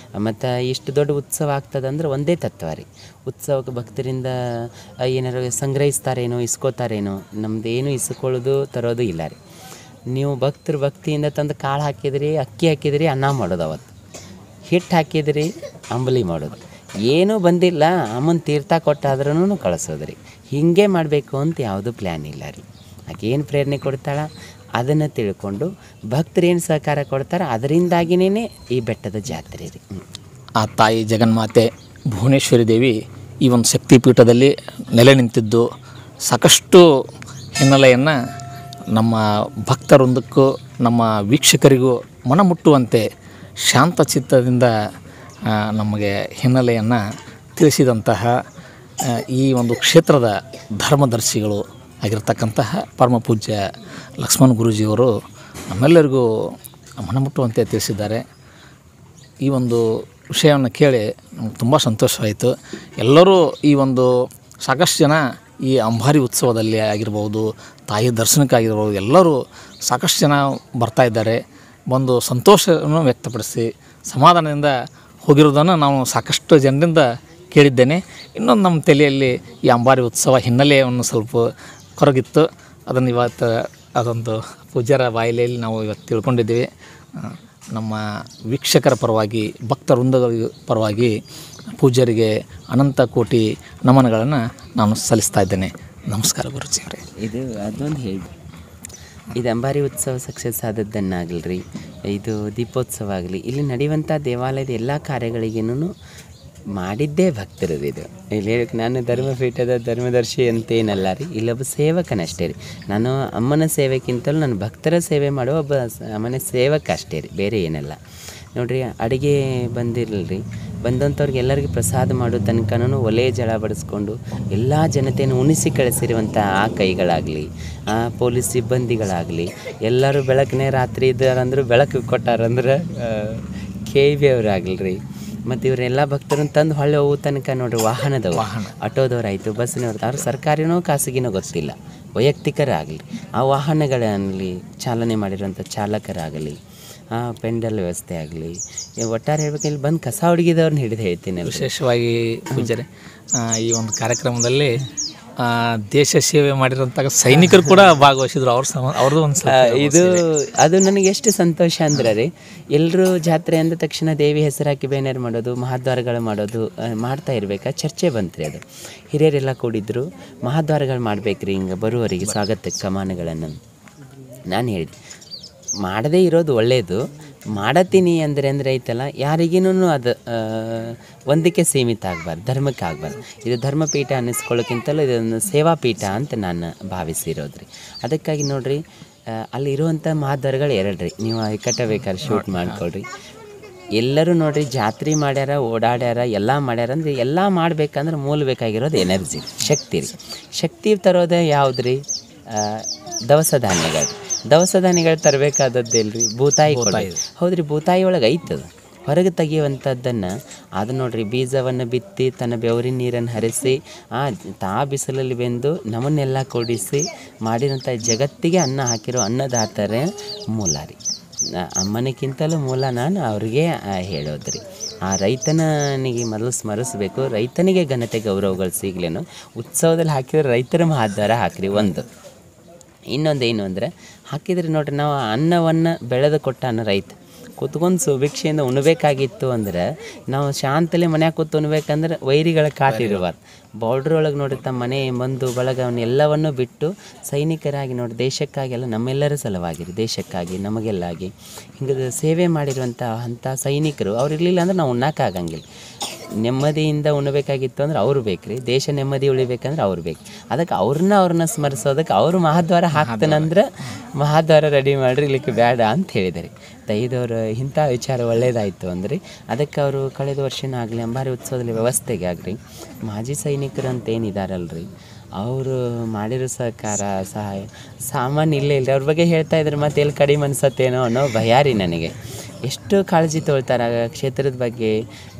ಮತ್ತು ಇಷ್ಟು ದೊಡ್ಡ ಉತ್ಸವ ಆಗ್ತದಂದ್ರೆ ಒಂದೇ ತತ್ವ ರೀ. ಉತ್ಸವಕ್ಕೆ ಭಕ್ತರಿಂದ ಏನಾರು ಸಂಗ್ರಹಿಸ್ತಾರೇನೋ, ಇಸ್ಕೋತಾರೇನೋ, ನಮ್ದು ಏನು ಇಸ್ಕೊಳ್ಳೋದು ತರೋದು ಇಲ್ಲ ರೀ. ನೀವು ಭಕ್ತರು ಭಕ್ತಿಯಿಂದ ತಂದು ಕಾಳು ಹಾಕಿದ್ರಿ, ಅಕ್ಕಿ ಹಾಕಿದ್ರಿ, ಅನ್ನ ಮಾಡೋದು, ಅವತ್ತು ಹಿಟ್ಟು ಹಾಕಿದ್ರಿ, ಅಂಬಲಿ ಮಾಡೋದು, ಏನೂ ಬಂದಿಲ್ಲ, ಅಮ್ಮನ ತೀರ್ಥ ಕೊಟ್ಟಾದ್ರೂ ಕಳಿಸೋದು ರೀ. ಹೀಗೆ ಮಾಡಬೇಕು ಅಂತ ಯಾವುದೂ ಪ್ಲ್ಯಾನ್ ಇಲ್ಲ ರೀ. ಆಕೇನು ಪ್ರೇರಣೆ ಕೊಡ್ತಾಳೆ ಅದನ್ನು ತಿಳ್ಕೊಂಡು ಭಕ್ತರೇನು ಸಹಕಾರ ಕೊಡ್ತಾರೆ, ಅದರಿಂದಾಗಿಯೇ ಈ ಬೆಟ್ಟದ ಜಾತ್ರೆ ರೀ. ಆ ತಾಯಿ ಜಗನ್ಮಾತೆ ಭುವನೇಶ್ವರಿ ದೇವಿ ಈ ಒಂದು ಶಕ್ತಿಪೀಠದಲ್ಲಿ ನೆಲೆ ನಿಂತಿದ್ದು ಸಾಕಷ್ಟು ಹಿನ್ನೆಲೆಯನ್ನು ನಮ್ಮ ಭಕ್ತರೊಂದಕ್ಕೂ ನಮ್ಮ ವೀಕ್ಷಕರಿಗೂ ಮನಮುಟ್ಟುವಂತೆ ಶಾಂತ ಚಿತ್ತದಿಂದ ನಮಗೆ ಹಿನ್ನೆಲೆಯನ್ನು ತಿಳಿಸಿದಂತಹ ಈ ಒಂದು ಕ್ಷೇತ್ರದ ಧರ್ಮದರ್ಶಿಗಳು ಆಗಿರ್ತಕ್ಕಂತಹ ಪರಮ ಪೂಜ್ಯ ಲಕ್ಷ್ಮಣ ಗುರೂಜಿಯವರು ನಮ್ಮೆಲ್ಲರಿಗೂ ಮನಮುಟ್ಟುವಂತೆ ತಿಳಿಸಿದ್ದಾರೆ. ಈ ಒಂದು ವಿಷಯವನ್ನು ಕೇಳಿ ನಮ್ಗೆ ತುಂಬ ಸಂತೋಷವಾಯಿತು. ಎಲ್ಲರೂ ಈ ಒಂದು ಸಾಕಷ್ಟು ಜನ ಈ ಅಂಬಾರಿ ಉತ್ಸವದಲ್ಲಿ ಆಗಿರ್ಬೋದು, ತಾಯಿ ದರ್ಶನಕ್ಕಾಗಿರ್ಬೋದು, ಎಲ್ಲರೂ ಸಾಕಷ್ಟು ಜನ ಬರ್ತಾ ಇದ್ದಾರೆ. ಬಂದು ಸಂತೋಷವನ್ನು ವ್ಯಕ್ತಪಡಿಸಿ ಸಮಾಧಾನದಿಂದ ಹೋಗಿರೋದನ್ನು ನಾವು ಸಾಕಷ್ಟು ಜನರಿಂದ ಕೇಳಿದ್ದೇನೆ. ಇನ್ನೊಂದು ನಮ್ಮ ತಲೆಯಲ್ಲಿ ಈ ಅಂಬಾರಿ ಉತ್ಸವ ಹಿನ್ನೆಲೆಯನ್ನು ಸ್ವಲ್ಪ ಹೊರಗಿತ್ತು. ಅದನ್ನು ಇವತ್ತು ಅದೊಂದು ಪೂಜ್ಯರ ಬಾಯಿಲೆಯಲ್ಲಿ ನಾವು ಇವತ್ತು ತಿಳ್ಕೊಂಡಿದ್ದೀವಿ. ನಮ್ಮ ವೀಕ್ಷಕರ ಪರವಾಗಿ, ಭಕ್ತವೃಂದಗಳ ಪರವಾಗಿ ಪೂಜ್ಯರಿಗೆ ಅನಂತ ಕೋಟಿ ನಮನಗಳನ್ನು ನಾನು ಸಲ್ಲಿಸ್ತಾ ಇದ್ದೇನೆ. ನಮಸ್ಕಾರ ಗುರುಜಿ ಅವರೇ. ಇದು ಅದೊಂದು ಹೇಳಿ, ಇದು ಅಂಬಾರಿ ಉತ್ಸವ ಸಕ್ಸಸ್ ಆದದ್ದನ್ನಾಗಲಿ, ಇದು ದೀಪೋತ್ಸವ ಆಗಲಿ, ಇಲ್ಲಿ ನಡೆಯುವಂಥ ದೇವಾಲಯದ ಎಲ್ಲ ಕಾರ್ಯಗಳಿಗೇನು ಮಾಡಿದ್ದೇ ಭಕ್ತರು. ಇದು ಇಲ್ಲಿ ಹೇಳಕ್ಕೆ ನಾನು ಧರ್ಮಪೀಠದ ಧರ್ಮದರ್ಶಿ ಅಂತೇನಲ್ಲ ರೀ, ಇಲ್ಲೊಬ್ಬ ಸೇವಕನಷ್ಟೇ ರೀ. ನಾನು ಅಮ್ಮನ ಸೇವೆಗಿಂತಲೂ ನಾನು ಭಕ್ತರ ಸೇವೆ ಮಾಡೋ ಒಬ್ಬ ಅಮ್ಮನ ಸೇವಕ ಅಷ್ಟೇ ರೀ, ಬೇರೆ ಏನಲ್ಲ. ನೋಡಿರಿ, ಅಡುಗೆ ಬಂದಿರಲ್ರಿ, ಬಂದಂಥವ್ರಿಗೆ ಎಲ್ಲರಿಗೂ ಪ್ರಸಾದ ಮಾಡೋ ತನಕನೂ ಒಲೆ ಜಳ ಬಡಿಸ್ಕೊಂಡು ಎಲ್ಲ ಜನತೆಯನ್ನು ಉಣಿಸಿ ಕಳಿಸಿರುವಂಥ ಆ ಕೈಗಳಾಗಲಿ, ಆ ಪೊಲೀಸ್ ಸಿಬ್ಬಂದಿಗಳಾಗಲಿ, ಎಲ್ಲರೂ ಬೆಳಕನೇ ರಾತ್ರಿ ಇದ್ದಾರಂದ್ರೆ ಬೆಳಕು ಕೊಟ್ಟಾರಂದ್ರೆ KV ಅವರಾಗಲ್ರಿ. ಮತ್ತು ಇವರೆಲ್ಲ ಭಕ್ತರನ್ನು ತಂದು ಹೊಳ್ಳೆ ಹೋಗೋ ತನಕ ನೋಡ್ರಿ, ಆಟೋದವ್ರಾಯಿತು, ಬಸ್ಸಿನವ್ರು, ಅವ್ರು ಸರ್ಕಾರಿನೋ ಖಾಸಗಿನೋ ಗೊತ್ತಿಲ್ಲ, ವೈಯಕ್ತಿಕರಾಗಲಿ, ಆ ವಾಹನಗಳಲ್ಲಿ ಚಾಲನೆ ಮಾಡಿರೋಂಥ ಚಾಲಕರಾಗಲಿ, ಪೆಂಡಲ್ ವ್ಯವಸ್ಥೆ ಆಗಲಿ, ಒಟ್ಟಾರೆ ಹೇಳ್ಬೇಕು, ಇಲ್ಲಿ ಬಂದು ಕಸ ಹುಡುಗಿದವ್ರನ್ನ ಹಿಡಿದು ಹೇಳ್ತೀನಿ. ವಿಶೇಷವಾಗಿ ಪೂಜ್ಯರೇ, ಈ ಒಂದು ಕಾರ್ಯಕ್ರಮದಲ್ಲಿ ದೇಶ ಸೇವೆ ಮಾಡಿರೋಂಥ ಸೈನಿಕರು ಕೂಡ ಭಾಗವಹಿಸಿದ್ರು. ಅವ್ರದ್ದು ಒಂದು ಇದು ಅದು ನನಗೆ ಎಷ್ಟು ಸಂತೋಷ ಅಂದ್ರೆ ರೀ, ಎಲ್ಲರೂ ಜಾತ್ರೆ ಅಂದ ತಕ್ಷಣ ದೇವಿ ಹೆಸರು ಹಾಕಿ ಬೇನರ್ ಮಾಡೋದು, ಮಹಾದ್ವಾರಗಳು ಮಾಡೋದು ಮಾಡ್ತಾ ಇರಬೇಕಾ ಚರ್ಚೆ ಬಂತ್ರಿ. ಅದು ಹಿರಿಯರೆಲ್ಲ ಕೂಡಿದ್ರು, ಮಹಾದ್ವಾರಗಳು ಮಾಡ್ಬೇಕ್ರಿ ಹಿಂಗೆ ಬರುವವರಿಗೆ ಸ್ವಾಗತಕ್ಕೆ ಕಮಾನುಗಳನ್ನು. ನಾನು ಹೇಳಿದೆ, ಮಾಡದೇ ಇರೋದು ಒಳ್ಳೆಯದು, ಮಾಡತ್ತೀನಿ ಅಂದರೆ ಐತಲ್ಲ, ಯಾರಿಗೇನೂ ಅದು ಒಂದಕ್ಕೆ ಸೀಮಿತ ಆಗಬಾರ್ದು, ಧರ್ಮಕ್ಕೆ ಆಗಬಾರ್ದು. ಇದು ಧರ್ಮಪೀಠ ಅನ್ನಿಸ್ಕೊಳ್ಳೋಕ್ಕಿಂತಲೂ ಇದೊಂದು ಸೇವಾಪೀಠ ಅಂತ ನಾನು ಭಾವಿಸಿರೋದು ರೀ. ಅದಕ್ಕಾಗಿ ನೋಡಿರಿ, ಅಲ್ಲಿ ಇರುವಂಥ ಮಹಾದ್ವಾರಗಳು 2 ರೀ. ನೀವು ಕಟ್ಟಬೇಕಾದ್ರೆ ಶೂಟ್ ಮಾಡ್ಕೊಳ್ರಿ. ಎಲ್ಲರೂ ನೋಡಿರಿ, ಜಾತ್ರೆ ಮಾಡ್ಯಾರ, ಓಡಾಡ್ಯಾರ, ಎಲ್ಲ ಮಾಡ್ಯಾರ. ಅಂದರೆ ಎಲ್ಲ ಮಾಡ್ಬೇಕಂದ್ರೆ ಮೂಲ ಬೇಕಾಗಿರೋದು ಎನರ್ಜಿ, ಶಕ್ತಿ ರೀ. ಶಕ್ತಿ ತರೋದೇ ಯಾವ್ದು ರೀ? ದವಸ ಧಾನ್ಯಗಳು. ದವಸ ಧಾನ್ಯಗಳು ತರಬೇಕಾದದ್ದೇಲ್ರಿ, ಭೂತಾಯಿ ಕೊಡೋದು. ಹೌದ್ರಿ, ಭೂತಾಯಿ ಒಳಗೆ ಐತದ, ಹೊರಗೆ ತೆಗೆಯುವಂಥದ್ದನ್ನು ಅದು ನೋಡಿರಿ, ಬೀಜವನ್ನು ಬಿತ್ತಿ ತನ್ನ ಬೆವರಿನ ನೀರನ್ನು ಹರಿಸಿ ತಾ ಬಿಸಿಲಲ್ಲಿ ಬೆಂದು ನಮ್ಮನ್ನೆಲ್ಲ ಕೊಡಿಸಿ ಮಾಡಿರೋಂಥ ಜಗತ್ತಿಗೆ ಅನ್ನ ಹಾಕಿರೋ ಅನ್ನದಾತರ ಮೂಲ ರೀ. ಅಮ್ಮನಕ್ಕಿಂತಲೂ ಮೂಲ ನಾನು ಅವ್ರಿಗೆ ಹೇಳೋದ್ರಿ. ಆ ರೈತನಿಗೆ ಮೊದಲು ಸ್ಮರಿಸಬೇಕು, ರೈತನಿಗೆ ಘನತೆ ಗೌರವಗಳು ಸಿಗ್ಲೇನು. ಉತ್ಸವದಲ್ಲಿ ಹಾಕಿದ್ರೆ ರೈತರ ಮಹಾದ್ವಾರ ಹಾಕಿರಿ. ಒಂದು ಇನ್ನೊಂದು ಏನು ಅಂದರೆ, ಹಾಕಿದರೆ ನೋಡ್ರಿ, ನಾವು ಅನ್ನವನ್ನು ಬೆಳೆದು ಕೊಟ್ಟಾನ ರೈತ, ಕೂತ್ಕೊಂಡು ಸುಭಿಕ್ಷೆಯಿಂದ ಉಣ್ಬೇಕಾಗಿತ್ತು ಅಂದ್ರೆ ನಾವು ಶಾಂತಲೆ ಮನ್ಯಾಗ ಕೂತು ಉಣ್ಬೇಕಂದ್ರೆ ವೈರಿಗಳ ಕಾಟಿರಬಾರ್ದು. ಬಾರ್ಡ್ರ್ ಒಳಗೆ ನೋಡ್ರಿ, ತಮ್ಮ ಮನೆ ಬಂಧು ಬಳಗವನ್ನು ಎಲ್ಲವನ್ನೂ ಬಿಟ್ಟು ಸೈನಿಕರಾಗಿ ನೋಡಿ, ದೇಶಕ್ಕಾಗಿ ಎಲ್ಲ ನಮ್ಮೆಲ್ಲರ ಸಲುವಾಗಿರಿ, ದೇಶಕ್ಕಾಗಿ ನಮಗೆಲ್ಲಾಗಿ ಹಿಂಗೆ ಸೇವೆ ಮಾಡಿರುವಂಥ ಅಂಥ ಸೈನಿಕರು ಅವ್ರು ಇರಲಿಲ್ಲ ಅಂದ್ರೆ ನಾವು ಉಣ್ಣಕ್ಕಾಗಂಗಿಲ್ಲ. ನೆಮ್ಮದಿಯಿಂದ ಉಣ್ಣಬೇಕಾಗಿತ್ತು ಅಂದ್ರೆ ಅವ್ರು ಬೇಕು ರೀ, ದೇಶ ನೆಮ್ಮದಿ ಉಳಿಬೇಕಂದ್ರೆ ಅವ್ರು ಬೇಕು. ಅದಕ್ಕೆ ಅವ್ರನ್ನ ಸ್ಮರಿಸೋದಕ್ಕೆ ಅವರು ಮಹಾದ್ವಾರ ಹಾಕ್ತಾನಂದ್ರೆ ಮಹಾದ್ವಾರ ರೆಡಿ ಮಾಡಿರಿ, ಇಲ್ಲಿಕ್ಕೆ ಬೇಡ ಅಂತ ಹೇಳಿದ್ದಾರೆ. ದೈದವರು ಇಂಥ ವಿಚಾರ ಒಳ್ಳೆಯದಾಯಿತು ಅಂದರೆ ಅದಕ್ಕೆ ಅವರು ಕಳೆದ ವರ್ಷನೇ ಆಗಲಿ ಅಂಬಾರಿ ಉತ್ಸವದಲ್ಲಿ ವ್ಯವಸ್ಥೆಗೆ ಆಗಲಿ ಮಾಜಿ ಸೈನಿಕರು ಅಂತ ಏನಿದಾರಲ್ರಿ, ಅವರು ಮಾಡಿರೋ ಸಹಕಾರ ಸಹಾಯ ಸಾಮಾನ್ಯ ಇಲ್ಲ ಅವ್ರ ಬಗ್ಗೆ ಹೇಳ್ತಾ ಇದ್ರೆ ಮತ್ತೆ ಎಲ್ಲಿ ಕಡಿಮೆ ಅನ್ಸತ್ತೇನೋ ಅನ್ನೋ ಭಯ ರೀ ನನಗೆ. ಎಷ್ಟು ಕಾಳಜಿ ತೊಳ್ತಾರೆ ಆ ಕ್ಷೇತ್ರದ ಬಗ್ಗೆ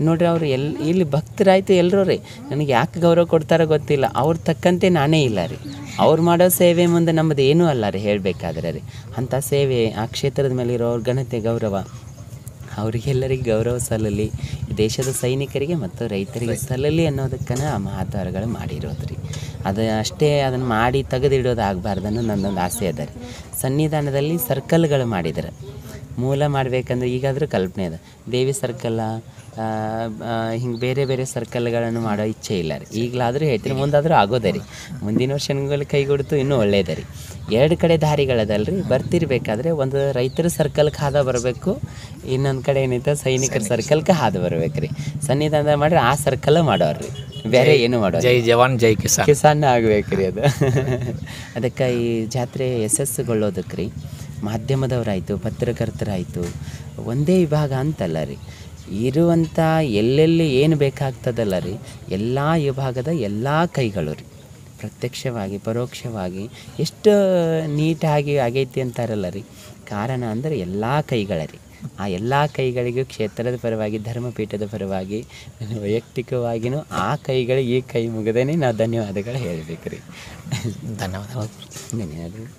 ನೋಡ್ರಿ. ಅವರು ಇಲ್ಲಿ ಭಕ್ತರಾಯ್ತು ಎಲ್ಲರೂ ರೀ, ನನಗೆ ಯಾಕೆ ಗೌರವ ಕೊಡ್ತಾರೋ ಗೊತ್ತಿಲ್ಲ, ಅವ್ರ ತಕ್ಕಂತೆ ನಾನೇ ಇಲ್ಲ ರೀ. ಅವ್ರು ಮಾಡೋ ಸೇವೆ ಮುಂದೆ ನಮ್ಮದು ಏನೂ ಅಲ್ಲ ರೀ ಹೇಳಬೇಕಾದ್ರೆ ರೀ. ಅಂಥ ಸೇವೆ ಆ ಕ್ಷೇತ್ರದ ಮೇಲೆ ಇರೋ ಅವ್ರ ಘನತೆ ಗೌರವ ಅವರಿಗೆಲ್ಲರಿಗೆ ಗೌರವ ಸಲ್ಲಲಿ, ದೇಶದ ಸೈನಿಕರಿಗೆ ಮತ್ತು ರೈತರಿಗೆ ಸಲ್ಲಲಿ ಅನ್ನೋದಕ್ಕನ ಆ ಮಹಾದ್ವಾರಗಳು ಮಾಡಿರೋದು ರೀ. ಅದು ಅಷ್ಟೇ, ಅದನ್ನು ಮಾಡಿ ತೆಗೆದಿಡೋದು ಆಗಬಾರ್ದು ಅನ್ನೋ ನನ್ನೊಂದು ಆಸೆ ಅದ ರೀ. ಸನ್ನಿಧಾನದಲ್ಲಿ ಸರ್ಕಲ್ಗಳು ಮಾಡಿದ್ದಾರೆ, ಮೂಲ ಮಾಡಬೇಕಂದ್ರೆ ಈಗಾದರೂ ಕಲ್ಪನೆ ಅದ. ದೇವಿ ಸರ್ಕಲ್ಲ, ಹಿಂಗೆ ಬೇರೆ ಬೇರೆ ಸರ್ಕಲ್ಗಳನ್ನು ಮಾಡೋ ಇಚ್ಛೆ ಇಲ್ಲ ರೀ. ಈಗಲಾದರೂ ಹೇಳ್ತೀನಿ, ಮುಂದಾದರೂ ಆಗೋದೇ ರೀ. ಮುಂದಿನ ವರ್ಷಗಳಲ್ಲಿ ಕೈಗೊಡ್ತು ಇನ್ನೂ ಒಳ್ಳೆಯದೇ ರೀ. 2 ಕಡೆ ದಾರಿಗಳದಲ್ರಿ, ಬರ್ತಿರ್ಬೇಕಾದ್ರೆ ಒಂದು ರೈತರ ಸರ್ಕಲ್ಗೆ ಹಾದ ಬರಬೇಕು, ಇನ್ನೊಂದು ಕಡೆ ಏನೈತೆ ಸೈನಿಕರ ಸರ್ಕಲ್ಗೆ ಹಾದು ಬರ್ಬೇಕು ರೀ. ಸನ್ನಿಧಾನ ಮಾಡಿದ್ರೆ ಆ ಸರ್ಕಲ್ ಮಾಡೋರು ರೀ, ಬೇರೆ ಏನು ಮಾಡೋರು. ಜೈ ಜವಾನ್ ಜೈ ಕಿಸಾನ್ ಆಗ್ಬೇಕು ರೀ ಅದು. ಅದಕ್ಕೆ ಈ ಜಾತ್ರೆ ಯಶಸ್ಸುಗೊಳ್ಳೋದಕ್ಕೆ ರೀ ಮಾಧ್ಯಮದವರಾಯಿತು, ಪತ್ರಕರ್ತರಾಯಿತು, ಒಂದೇ ವಿಭಾಗ ಅಂತಲ್ಲ ರೀ, ಇರುವಂಥ ಎಲ್ಲೆಲ್ಲಿ ಏನು ಬೇಕಾಗ್ತದಲ್ಲ ರೀ ಎಲ್ಲ ವಿಭಾಗದ ಎಲ್ಲ ಕೈಗಳು ರೀ ಪ್ರತ್ಯಕ್ಷವಾಗಿ ಪರೋಕ್ಷವಾಗಿ ಎಷ್ಟು ನೀಟಾಗಿ ಆಗೈತಿ ಅಂತಾರಲ್ಲ ರೀ ಕಾರಣ ಅಂದರೆ ಎಲ್ಲ ಕೈಗಳ ರೀ ಆ ಎಲ್ಲ ಕೈಗಳಿಗೂ ಕ್ಷೇತ್ರದ ಪರವಾಗಿ ಧರ್ಮಪೀಠದ ಪರವಾಗಿ ವೈಯಕ್ತಿಕವಾಗಿಯೂ ಆ ಕೈಗಳಿಗೆ ಈ ಕೈ ಮುಗದೇನೆ ನಾವು ಧನ್ಯವಾದಗಳು ಹೇಳಬೇಕು ರೀ ಧನ್ಯವಾದಗಳು. ಧನ್ಯವಾದಗಳು.